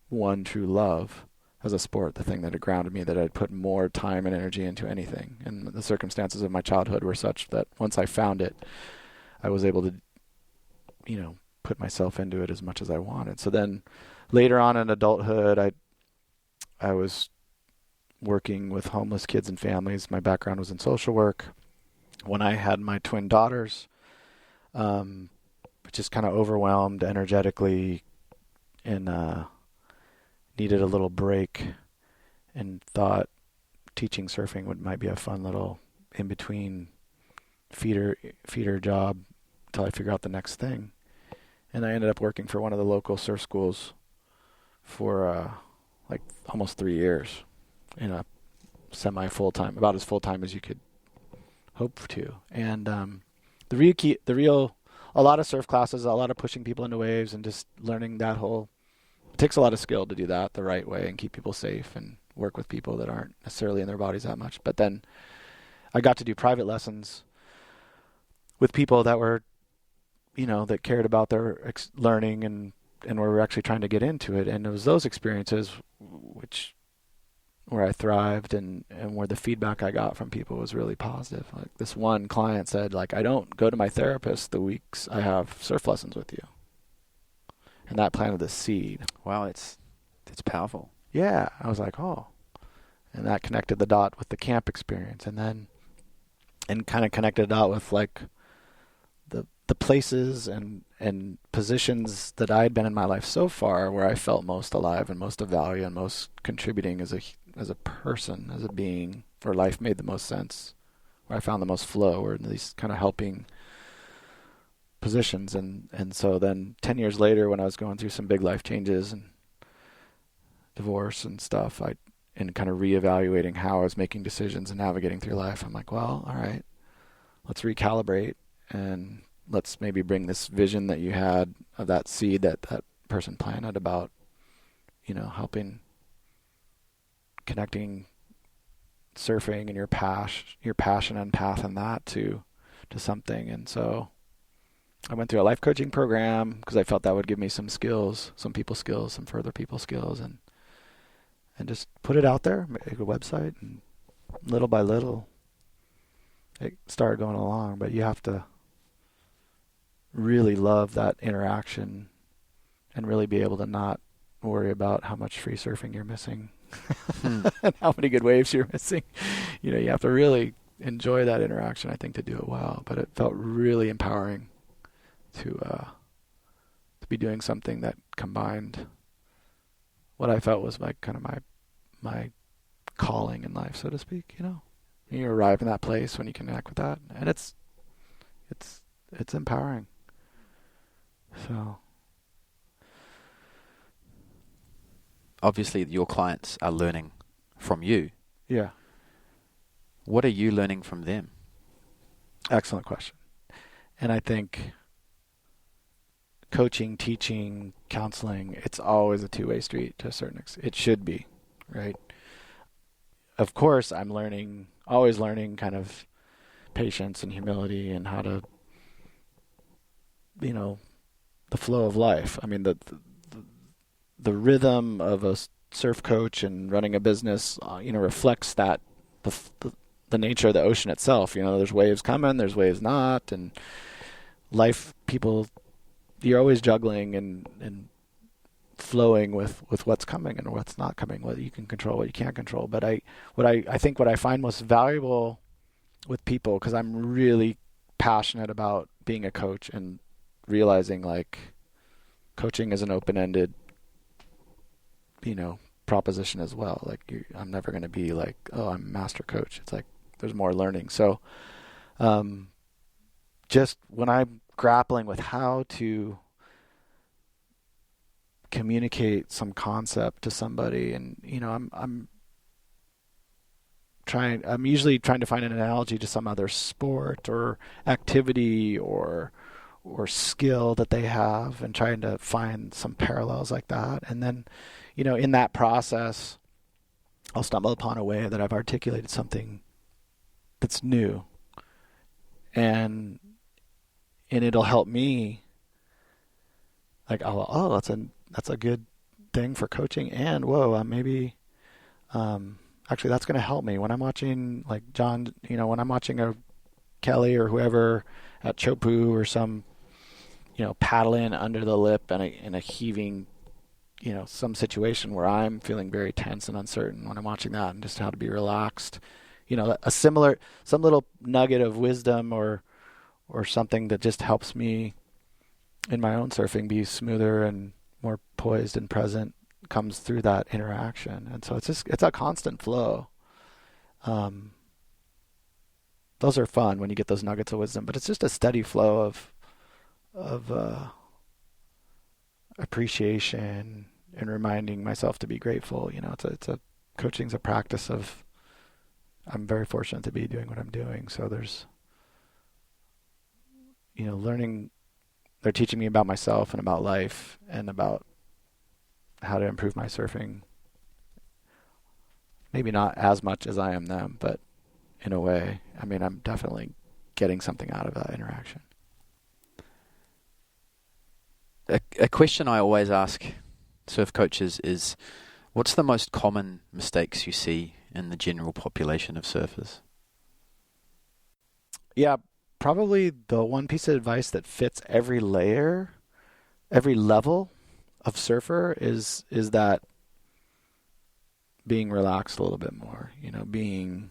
one true love as a sport, the thing that had grounded me, that I'd put more time and energy into anything. And the circumstances of my childhood were such that once I found it, I was able to, put myself into it as much as I wanted. So then later on in adulthood, I was working with homeless kids and families. My background was in social work. When I had my twin daughters, just kind of overwhelmed energetically, and needed a little break, and thought teaching surfing might be a fun little in-between feeder job until I figure out the next thing. And I ended up working for one of the local surf schools for almost 3 years in a semi-full-time, about as full-time as you could hope to. And a lot of surf classes, a lot of pushing people into waves and just learning that it takes a lot of skill to do that the right way and keep people safe and work with people that aren't necessarily in their bodies that much. But then I got to do private lessons with people that were, that cared about their learning and were actually trying to get into it. And it was those experiences where I thrived, and where the feedback I got from people was really positive. Like this one client said, I don't go to my therapist the weeks I have surf lessons with you. And that planted the seed. Wow, it's powerful. Yeah, I was like, oh. And that connected the dot with the camp experience, and kind of connected the dot with the places and positions that I had been in my life so far, where I felt most alive and most of value and most contributing as a person, as a being, where life made the most sense, where I found the most flow, or in these kind of helping positions. And so then 10 years later, when I was going through some big life changes and divorce and stuff, and kind of reevaluating how I was making decisions and navigating through life, I'm like, well, all right, let's recalibrate, and let's maybe bring this vision that you had of that seed that person planted about, helping, connecting surfing and your passion and path and that to something. And so I went through a life coaching program because I felt that would give me some skills, some people skills, some further people skills, and just put it out there, make a website, and little by little it started going along. But you have to really love that interaction and really be able to not worry about how much free surfing you're missing and how many good waves you're missing. You have to really enjoy that interaction, I think, to do it well. But it felt really empowering to be doing something that combined what I felt was my calling in life, so to speak. You arrive in that place when you connect with that, and it's empowering. So obviously your clients are learning from you. Yeah. What are you learning from them? Excellent question. And I think coaching, teaching, counseling, it's always a two-way street to a certain extent. It should be, right? Of course, I'm always learning kind of patience and humility and how to, the flow of life. I mean, the rhythm of a surf coach and running a business, reflects that the nature of the ocean itself. There's waves coming, there's waves not, and life, you're always juggling and flowing with what's coming and what's not coming, what you can control, what you can't control. But I think what I find most valuable with people, because I'm really passionate about being a coach and realizing coaching is an open-ended, proposition as well. I'm never going to be I'm a master coach. It's there's more learning. So just when I'm grappling with how to communicate some concept to somebody, and I'm usually trying to find an analogy to some other sport or activity or skill that they have, and trying to find some parallels like that. And then, in that process, I'll stumble upon a way that I've articulated something that's new, and it'll help me. Like, oh, that's a good thing for coaching, and whoa, maybe actually that's going to help me when I'm watching, like, John. When I'm watching a Kelly or whoever at Chopu or some paddle in under the lip in a heaving, some situation where I'm feeling very tense and uncertain when I'm watching that, and just how to be relaxed. Some little nugget of wisdom or something that just helps me in my own surfing be smoother and more poised and present comes through that interaction. And so it's a constant flow. Those are fun when you get those nuggets of wisdom, but it's just a steady flow of appreciation and reminding myself to be grateful. Coaching's a practice of, I'm very fortunate to be doing what I'm doing. So there's, learning, they're teaching me about myself and about life and about how to improve my surfing. Maybe not as much as I am them, but in a way, I'm definitely getting something out of that interaction. A question I always ask surf coaches is, what's the most common mistakes you see in the general population of surfers? Yeah, probably the one piece of advice that fits every layer, every level of surfer is that being relaxed a little bit more, being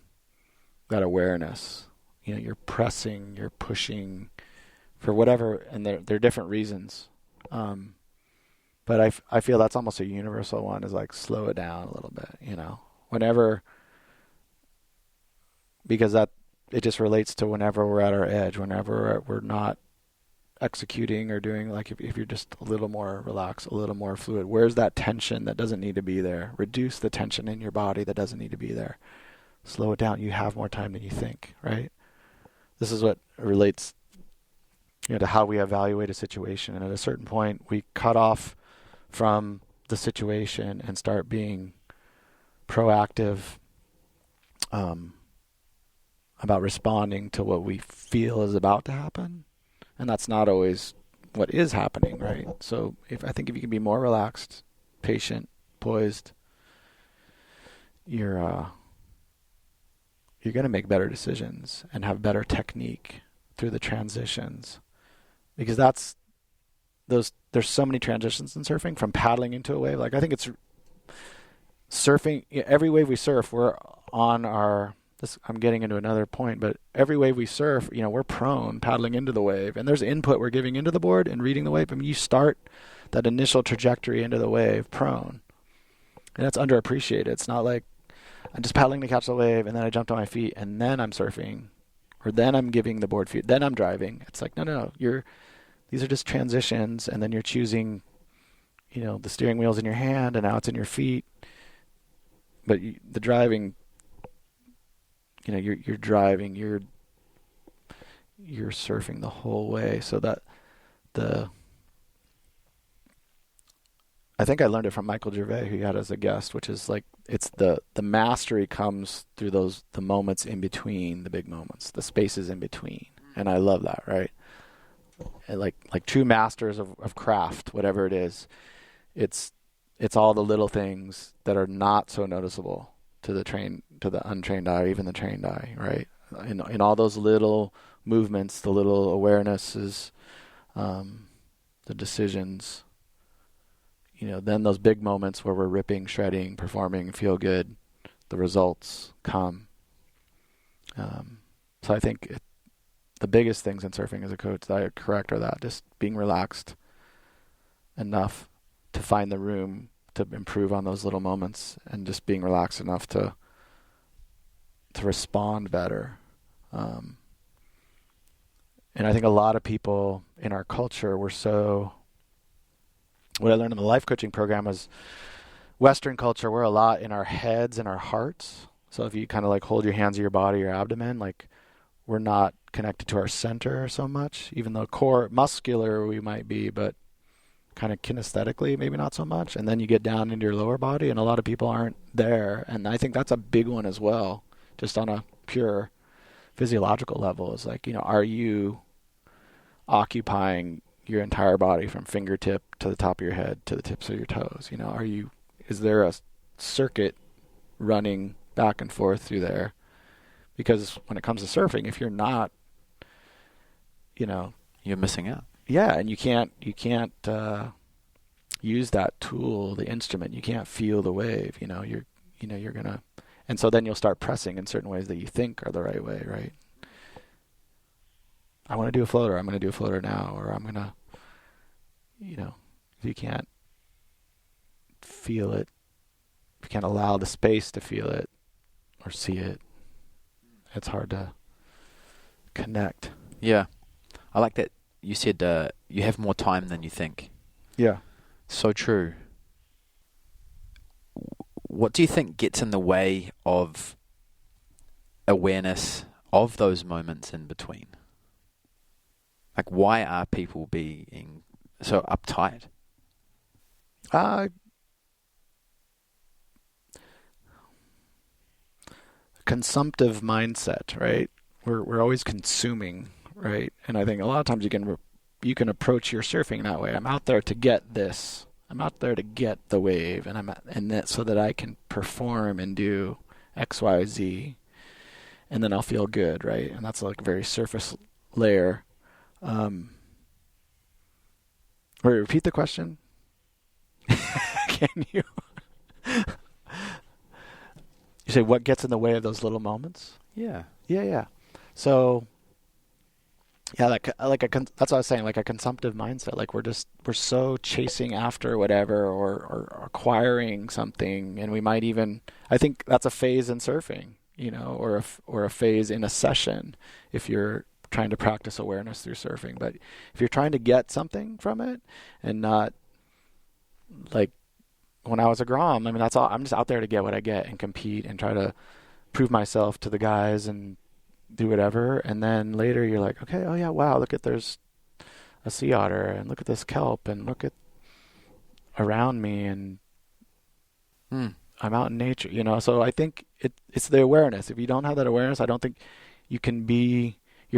that awareness. You're pressing, you're pushing for whatever, and they're different reasons. But I feel that's almost a universal one, is like, slow it down a little bit, whenever, because it just relates to whenever we're at our edge, whenever we're not executing or doing, like, if you're just a little more relaxed, a little more fluid, where's that tension that doesn't need to be there? Reduce the tension in your body that doesn't need to be there. Slow it down. You have more time than you think, right? This is what relates to how we evaluate a situation. And at a certain point, we cut off from the situation and start being proactive about responding to what we feel is about to happen. And that's not always what is happening, right? So I think if you can be more relaxed, patient, poised, you're going to make better decisions and have better technique through the transitions. Because there's so many transitions in surfing, from paddling into a wave. Like, I think it's surfing, every wave we surf, we're on I'm getting into another point, but every wave we surf, we're prone, paddling into the wave, and there's input we're giving into the board and reading the wave. You start that initial trajectory into the wave prone, and that's underappreciated. It's not like I'm just paddling to catch the wave and then I jumped on my feet and then I'm surfing, or then I'm giving the board feed, then I'm driving. It's like, no, these are just transitions, and then you're choosing, the steering wheel's in your hand and now it's in your feet, but the driving, you're driving, you're surfing the whole way. So that I think I learned it from Michael Gervais, who you had as a guest, which is like, it's the mastery comes through the moments in between the big moments, the spaces in between. And I love that, right? And like true masters of craft, whatever it is, it's all the little things that are not so noticeable to the untrained eye, or even the trained eye, right? In all those little movements, the little awarenesses, the decisions, then those big moments where we're ripping, shredding, performing, feel good, the results come. So I think the biggest things in surfing as a coach that I correct are that just being relaxed enough to find the room to improve on those little moments, and just being relaxed enough to respond better. And I think a lot of people in our culture, we're so what I learned in the life coaching program was Western culture, we're a lot in our heads and our hearts. So if you kind of like hold your hands to your body, your abdomen, like we're not connected to our center so much, even though core muscular we might be, but kind of kinesthetically maybe not so much. And then you get down into your lower body, and a lot of people aren't there. And I think that's a big one as well, just on a pure physiological level. Is like, are you occupying your entire body from fingertip to the top of your head to the tips of your toes? Is there a circuit running back and forth through there? Because when it comes to surfing, if you're not, you're missing out. Yeah, and you can't use that tool, the instrument. You can't feel the wave. You're gonna, and so then you'll start pressing in certain ways that you think are the right way, right? I want to do a floater. I'm going to do a floater now, or I'm going to, if you can't feel it, if you can't allow the space to feel it or see it, it's hard to connect. Yeah. I like that you said you have more time than you think. Yeah. So true. What do you think gets in the way of awareness of those moments in between? Like, why are people being so uptight? Consumptive mindset, right? We're always consuming, right? And I think a lot of times you can approach your surfing that way. I'm out there to get this. I'm out there to get the wave, and that so that I can perform and do X, Y, Z, and then I'll feel good, right? And that's like a very surface layer. Repeat the question. Can you? You say what gets in the way of those little moments? Yeah. Yeah. So, yeah, that's what I was saying, like a consumptive mindset. Like we're so chasing after whatever or acquiring something, and we might even, I think that's a phase in surfing, or a phase in a session if you're trying to practice awareness through surfing. But if you're trying to get something from it and not like when I was a Grom, I mean, that's all. I'm just out there to get what I get and compete and try to prove myself to the guys and do whatever. And then later you're like, okay, oh yeah, wow, there's a sea otter and look at this kelp and look at around me and I'm out in nature, So I think it's the awareness. If you don't have that awareness, I don't think you're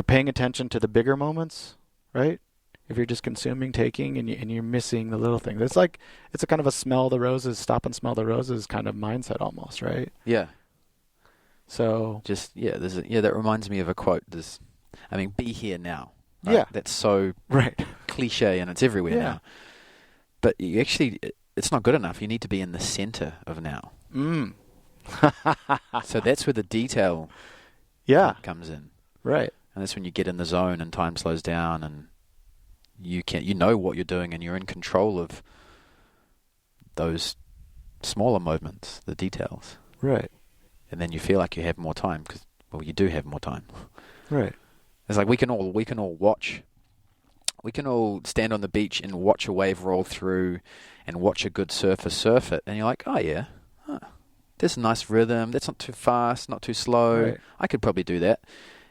paying attention to the bigger moments, right? If you're just consuming, taking, and you're missing the little things. It's a kind of a smell the roses, stop and smell the roses kind of mindset almost, right? Yeah. So that reminds me of a quote. Be here now. Right? Yeah. That's so right cliche and it's everywhere now. But it's not good enough. You need to be in the center of now. So that's where the detail comes in. Right. And that's when you get in the zone and time slows down and you know what you're doing and you're in control of those smaller moments, the details. Right. And then you feel like you have more time because, you do have more time. Right. It's like we can all watch. We can all stand on the beach and watch a wave roll through and watch a good surfer surf it. And you're like, oh yeah, there's a nice rhythm. That's not too fast, not too slow. Right. I could probably do that.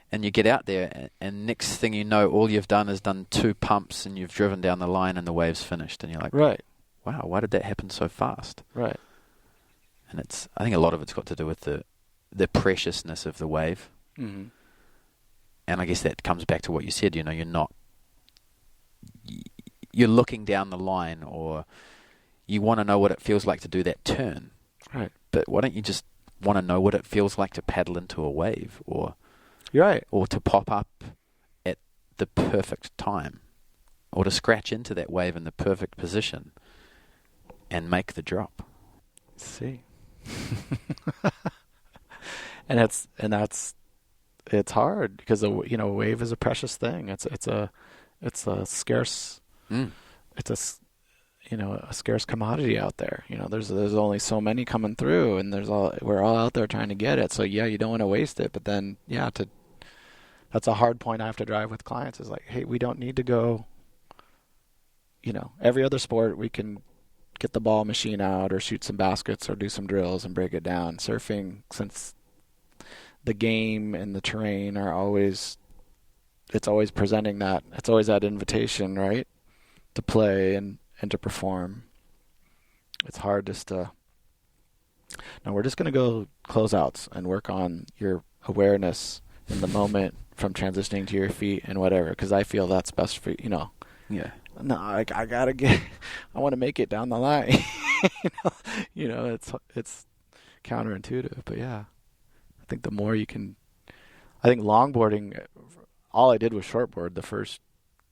And you get out there, and next thing you know, all you've done is done 2 pumps, and you've driven down the line, and the wave's finished. And you're like, right, wow, why did that happen so fast? Right. And I think a lot of it's got to do with the preciousness of the wave. Mm-hmm. And I guess that comes back to what you said. You're looking down the line, or you want to know what it feels like to do that turn. Right. But why don't you just want to know what it feels like to paddle into a wave, or you're right, or to pop up at the perfect time, or to scratch into that wave in the perfect position and make the drop. See. and it's hard because a wave is a precious thing. It's a scarce it's a scarce commodity out there. There's only so many coming through, and we're all out there trying to get it. So yeah, you don't want to waste it, but then that's a hard point I have to drive with clients is like, hey, we don't need to go every other sport we can get the ball machine out or shoot some baskets or do some drills and break it down. Surfing, since the game and the terrain it's always presenting that. It's always that invitation, right? To play and to perform. It's hard just to... Now we're just going to go closeouts and work on your awareness in the moment from transitioning to your feet and whatever, because I feel that's best for Yeah. No, I gotta get. I want to make it down the line. It's counterintuitive, but yeah, I think the more you can. I think longboarding. All I did was shortboard the first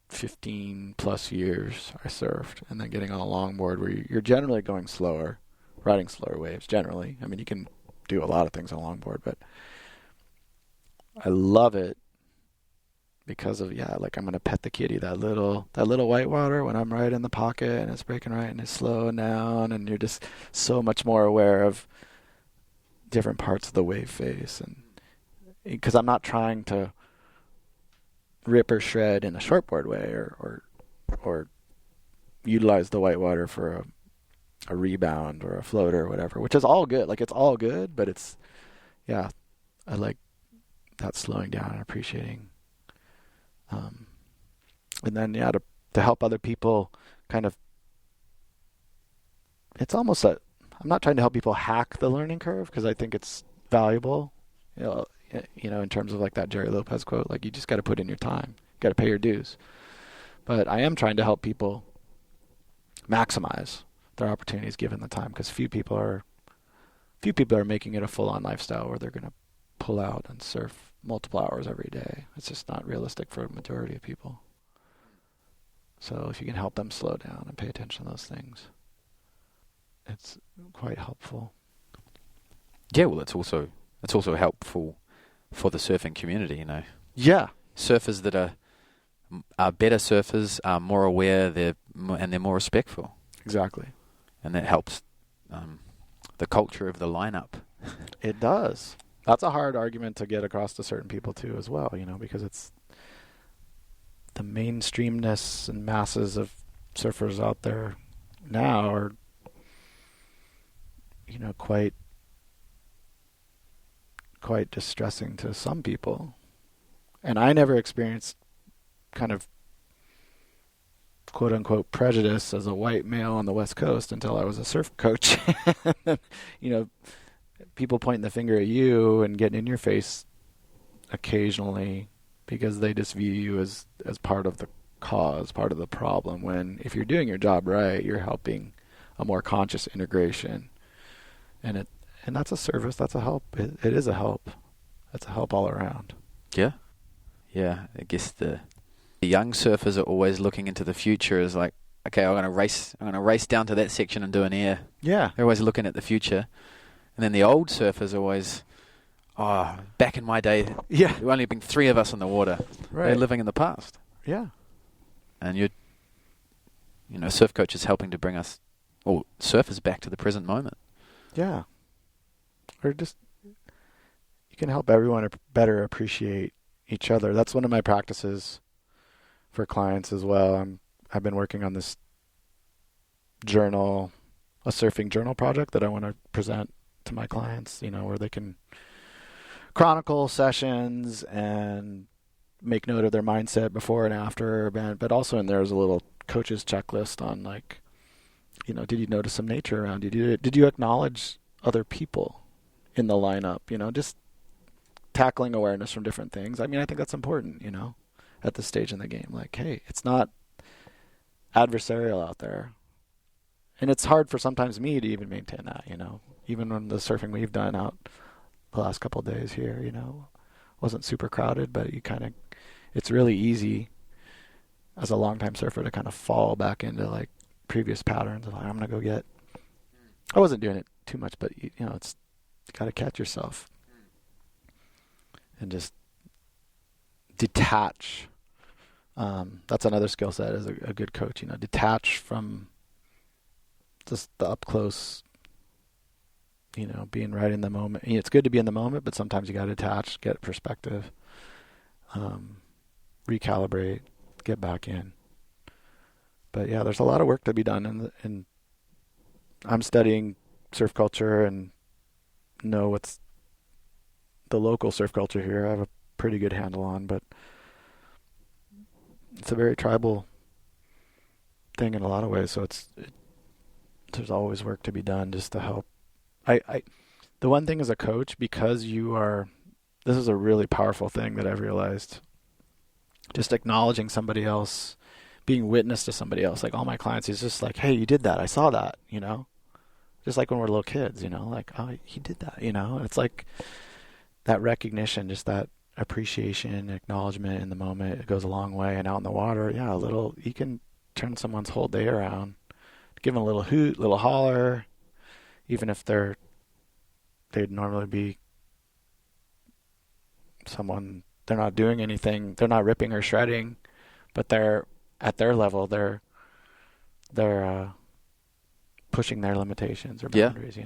15 plus years I surfed, and then getting on a longboard where you're generally going slower, riding slower waves. Generally, I mean, you can do a lot of things on longboard, but I love it. Because of like I'm gonna pet the kitty, that little whitewater when I'm right in the pocket and it's breaking right and it's slowing down and you're just so much more aware of different parts of the wave face, and because I'm not trying to rip or shred in a shortboard way or utilize the whitewater for a rebound or a floater or whatever, which is all good. Like it's all good, but it's I like that slowing down and appreciating. And then to help other people kind of, it's almost I'm not trying to help people hack the learning curve, because I think it's valuable, in terms of like that Jerry Lopez quote, like you just got to put in your time, got to pay your dues. But I am trying to help people maximize their opportunities given the time, because few people are making it a full-on lifestyle where they're going to pull out and surf multiple hours every day. It's just not realistic for a majority of people. So if you can help them slow down and pay attention to those things, it's quite helpful. Yeah, well, it's also helpful for the surfing community, Yeah. Surfers that are better surfers are more aware, they're more respectful. Exactly. And that helps the culture of the lineup. It does. That's a hard argument to get across to certain people too as well, because it's the mainstreamness and masses of surfers out there now are, quite distressing to some people. And I never experienced kind of quote unquote prejudice as a white male on the West Coast until I was a surf coach. People pointing the finger at you and getting in your face occasionally because they just view you as part of the cause, part of the problem, when if you're doing your job right, you're helping a more conscious integration. And that's a service, that's a help. It is a help. It's a help all around. Yeah. Yeah, I guess the young surfers are always looking into the future as like, okay, I'm gonna race down to that section and do an air. Yeah. They're always looking at the future. And then the old surfers are always, back in my day, there have only been 3 of us on the water. Right. They're living in the past. Yeah. And surf coach is helping to bring us, surfers back to the present moment. Yeah. Or just, you can help everyone better appreciate each other. That's one of my practices for clients as well. I've been working on this journal, a surfing journal project that I want to present to my clients, where they can chronicle sessions and make note of their mindset before and after, but also in there is a little coach's checklist on like, did you notice some nature around you? Did you acknowledge other people in the lineup? Just tackling awareness from different things. I mean, I think that's important, at this stage in the game. Like, hey, it's not adversarial out there. And it's hard for sometimes me to even maintain that, even when the surfing we've done out the last couple of days here, wasn't super crowded, but it's really easy as a longtime surfer to kind of fall back into like previous patterns of like, I'm going to go get, I wasn't doing it too much, but it's got to catch yourself and just detach. That's another skill set as a good coach, detach from just the up close, being right in the moment. It's good to be in the moment, but sometimes you got to detach, get perspective, recalibrate, get back in. But yeah, there's a lot of work to be done, and I'm studying surf culture and know what's the local surf culture here. I have a pretty good handle on, but it's a very tribal thing in a lot of ways. So there's always work to be done just to help. The one thing as a coach, because this is a really powerful thing that I've realized. Just acknowledging somebody else, being witness to somebody else. Like all my clients, he's just like, hey, you did that. I saw that, Just like when we're little kids, like, oh, he did that, And it's like that recognition, just that appreciation, acknowledgement in the moment, it goes a long way. And out in the water, yeah, you can turn someone's whole day around. Give them a little hoot, little holler, even if they'd normally be someone, they're not doing anything, they're not ripping or shredding, but they're at their level, they're pushing their limitations or boundaries,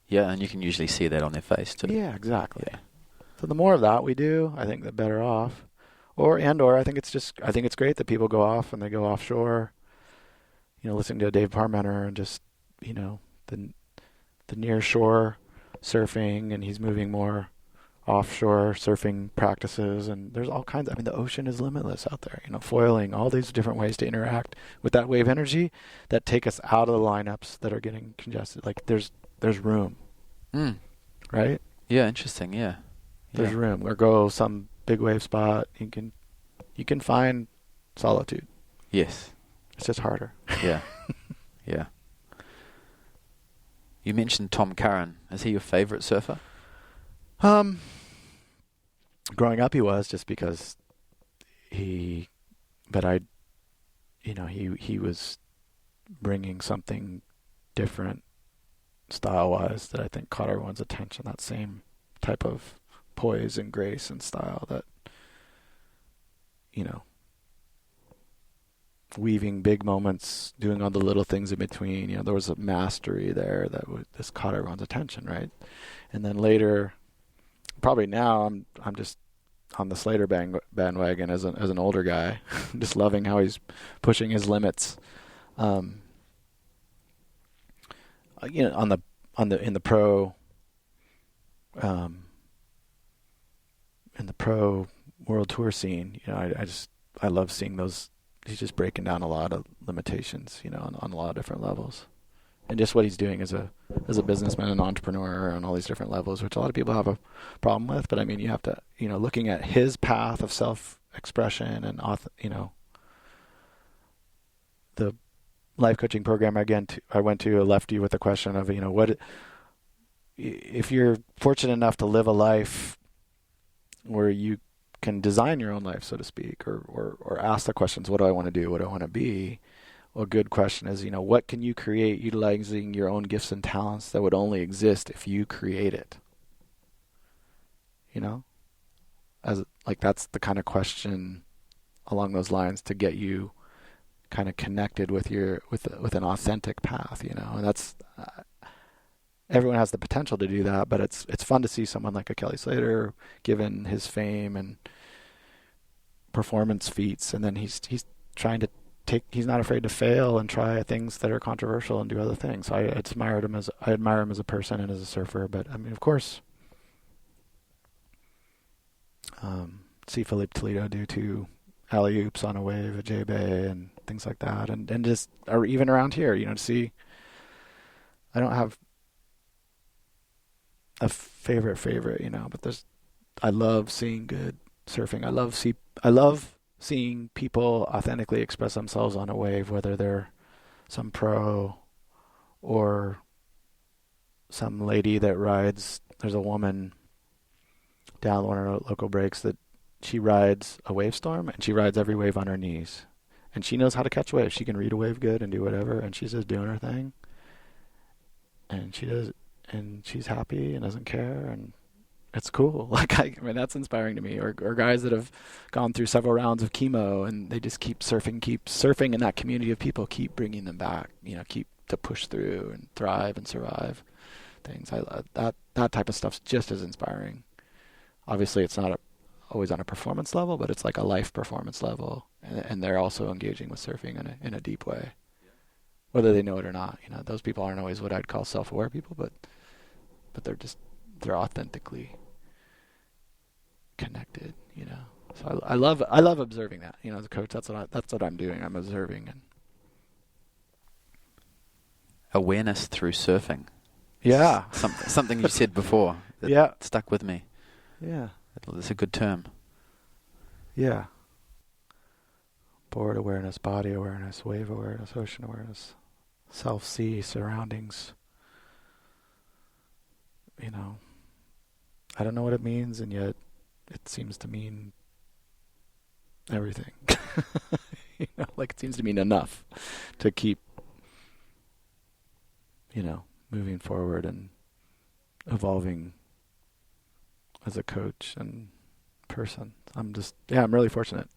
Yeah, and you can usually see that on their face too. Yeah, exactly. Yeah. So the more of that we do, I think the better off. Or I think it's great that people go off and they go offshore, listening to Dave Parmenter and just, the near shore surfing, and he's moving more offshore surfing practices, and there's all kinds. The ocean is limitless out there. Foiling, all these different ways to interact with that wave energy that take us out of the lineups that are getting congested. Like there's room, right? Yeah, interesting. Yeah, there's room. Or go some big wave spot. You can find solitude. Yes, it's just harder. Yeah, yeah. You mentioned Tom Curran. Is he your favorite surfer? Growing up, he was, just because he was bringing something different style-wise that I think caught everyone's attention. That same type of poise and grace and style that, weaving big moments, doing all the little things in between. There was a mastery there that just caught everyone's attention, right? And then later, probably now, I'm just on the Slater bandwagon as an older guy, just loving how he's pushing his limits. In the pro world tour scene, I love seeing those. He's just breaking down a lot of limitations, on a lot of different levels. And just what he's doing as a businessman and entrepreneur on all these different levels, which a lot of people have a problem with. But you have to, looking at his path of self-expression and, the life coaching program I went to left you with a question of, what if you're fortunate enough to live a life where you can design your own life, so to speak, or ask the questions, what do I want to do? What do I want to be? Well, a good question is, what can you create utilizing your own gifts and talents that would only exist if you create it? That's the kind of question along those lines to get you kind of connected with an authentic path, and that's everyone has the potential to do that, but it's fun to see someone like a Kelly Slater, given his fame and performance feats, and then he's trying to he's not afraid to fail and try things that are controversial and do other things. So I admire him as a person and as a surfer. But of course, see Philippe Toledo do 2 alley-oops on a wave at J-Bay and things like that, and just, or even around here, to see. I don't have a favorite, but I love seeing good surfing. I love seeing people authentically express themselves on a wave, whether they're some pro or some lady that rides. There's a woman down one of our local breaks that she rides a wave storm, and she rides every wave on her knees. And she knows how to catch waves. She can read a wave good and do whatever, and she's just doing her thing. And she does, and she's happy and doesn't care, and it's cool. That's inspiring to me. Or guys that have gone through several rounds of chemo and they just keep surfing in that community of people, keep bringing them back, keep to push through and thrive and survive things. I love that type of stuff's just as inspiring. Obviously, it's not always on a performance level, but it's like a life performance level. and they're also engaging with surfing in a deep way, whether they know it or not. Those people aren't always what I'd call self-aware people, but they're authentically connected. So I love observing that. As a coach, that's what I'm doing. I'm observing and awareness through surfing. Yeah. Something you said before that Yeah. stuck with me. Yeah. It's a good term. Yeah. Board awareness, body awareness, wave awareness, ocean awareness, self-see, surroundings. I don't know what it means, and yet it seems to mean everything. Like it seems to mean enough to keep, moving forward and evolving as a coach and person. I'm really fortunate.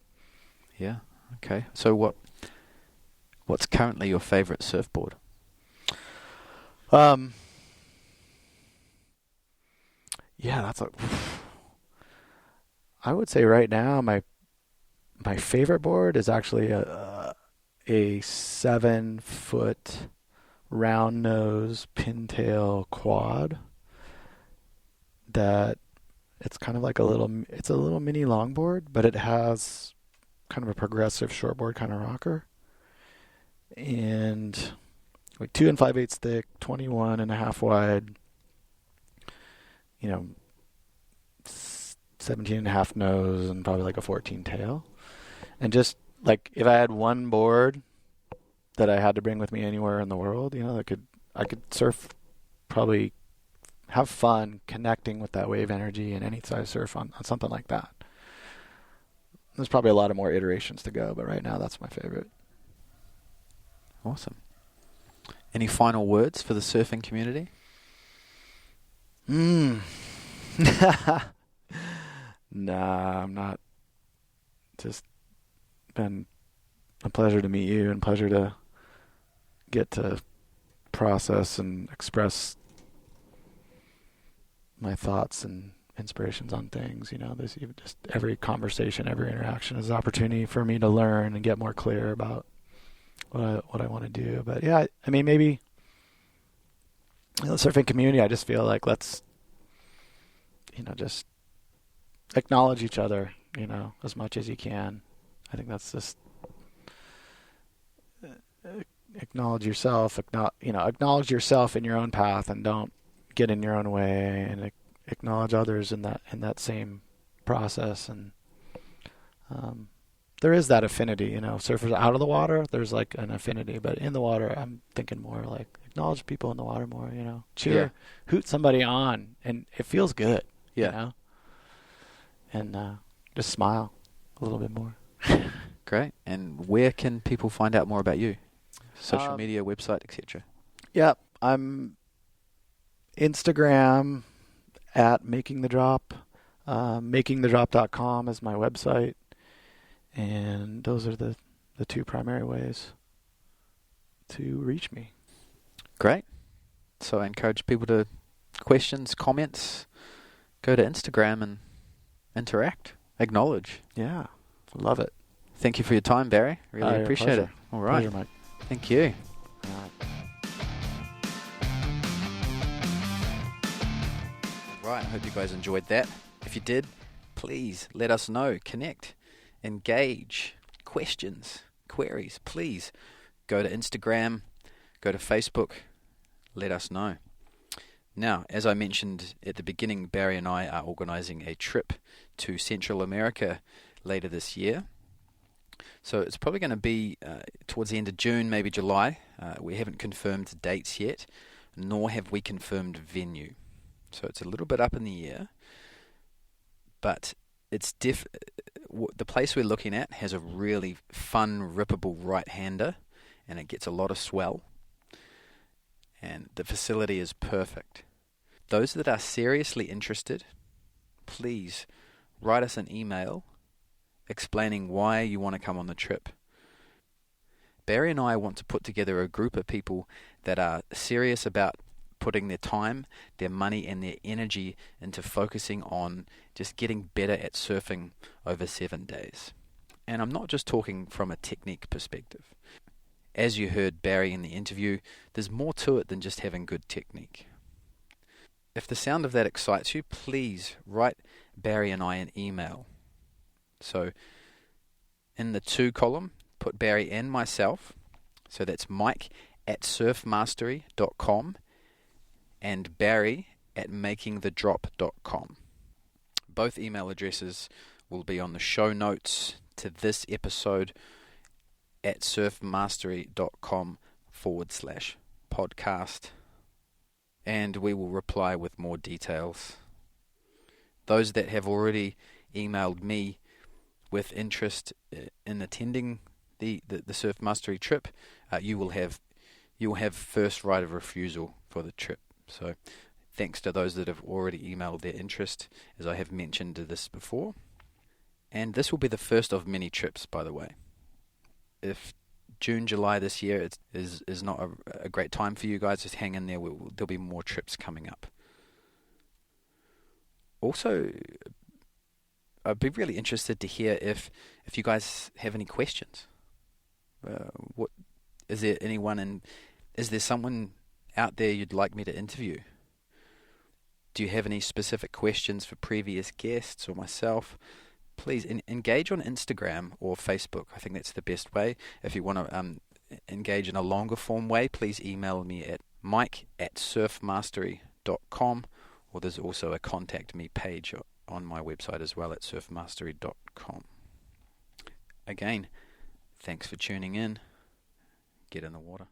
Yeah. Okay. So what's currently your favorite surfboard? Yeah, I would say right now my favorite board is actually a 7-foot round nose pintail quad that it's kind of like a little mini longboard, but it has kind of a progressive shortboard kind of rocker, and like 2 5/8 thick, 21 and a half wide, 17 and a half nose, and probably like a 14 tail. And just like if I had one board that I had to bring with me anywhere in the world, I could surf, probably have fun connecting with that wave energy in any size surf on something like that. There's probably a lot of more iterations to go, but right now that's my favorite. Awesome. Any final words for the surfing community? Nah, I'm not. Just been a pleasure to meet you and pleasure to get to process and express my thoughts and inspirations on things. There's just every conversation, every interaction is an opportunity for me to learn and get more clear about what I want to do. But yeah, I mean, maybe the surfing community, I just feel like let's, just acknowledge each other, as much as you can. I think that's just acknowledge yourself, acknowledge yourself in your own path, and don't get in your own way, and acknowledge others in that same process. And there is that affinity, surfers out of the water, there's like an affinity, but in the water, I'm thinking more like acknowledge people in the water more, cheer, hoot somebody on, and it feels good, and just smile a little bit more. Great. And where can people find out more about you? Social media, website, etc. Yeah, I'm Instagram at Making the Drop. makingthedrop.com is my website. And those are the two primary ways to reach me. Great. So I encourage people to questions, comments, go to Instagram and interact, acknowledge. Yeah, love it. Thank you for your time, Barry. Really appreciate it. All right. Pleasure, Mike. Thank you. All right. Right, I hope you guys enjoyed that. If you did, please let us know. Connect, engage, questions, queries. Please go to Instagram, go to Facebook, let us know. Now, as I mentioned at the beginning, Barry and I are organising a trip to Central America later this year. So it's probably going to be towards the end of June, maybe July. We haven't confirmed dates yet, nor have we confirmed venue. So it's a little bit up in the air. But it's the place we're looking at has a really fun, rippable right-hander, and it gets a lot of swell. And the facility is perfect. Those that are seriously interested, please write us an email explaining why you want to come on the trip. Barry and I want to put together a group of people that are serious about putting their time, their money, and their energy into focusing on just getting better at surfing over 7 days. And I'm not just talking from a technique perspective. As you heard Barry in the interview, there's more to it than just having good technique. If the sound of that excites you, please write Barry and I an email. So in the to column, put Barry and myself. So that's mike@surfmastery.com and barry@makingthedrop.com. Both email addresses will be on the show notes to this episode at surfmastery.com/podcast. And we will reply with more details. Those that have already emailed me with interest in attending the Surf Mastery trip, you will have first right of refusal for the trip. So thanks to those that have already emailed their interest, as I have mentioned this before. And this will be the first of many trips, by the way. If June, July this year is not a great time for you guys, just hang in there. There'll be more trips coming up. Also, I'd be really interested to hear if you guys have any questions. Is there someone out there you'd like me to interview? Do you have any specific questions for previous guests or myself? Please engage on Instagram or Facebook. I think that's the best way. If you want to engage in a longer form way, please email me at mike@surfmastery.com, or there's also a contact me page on my website as well at surfmastery.com. Again, thanks for tuning in. Get in the water.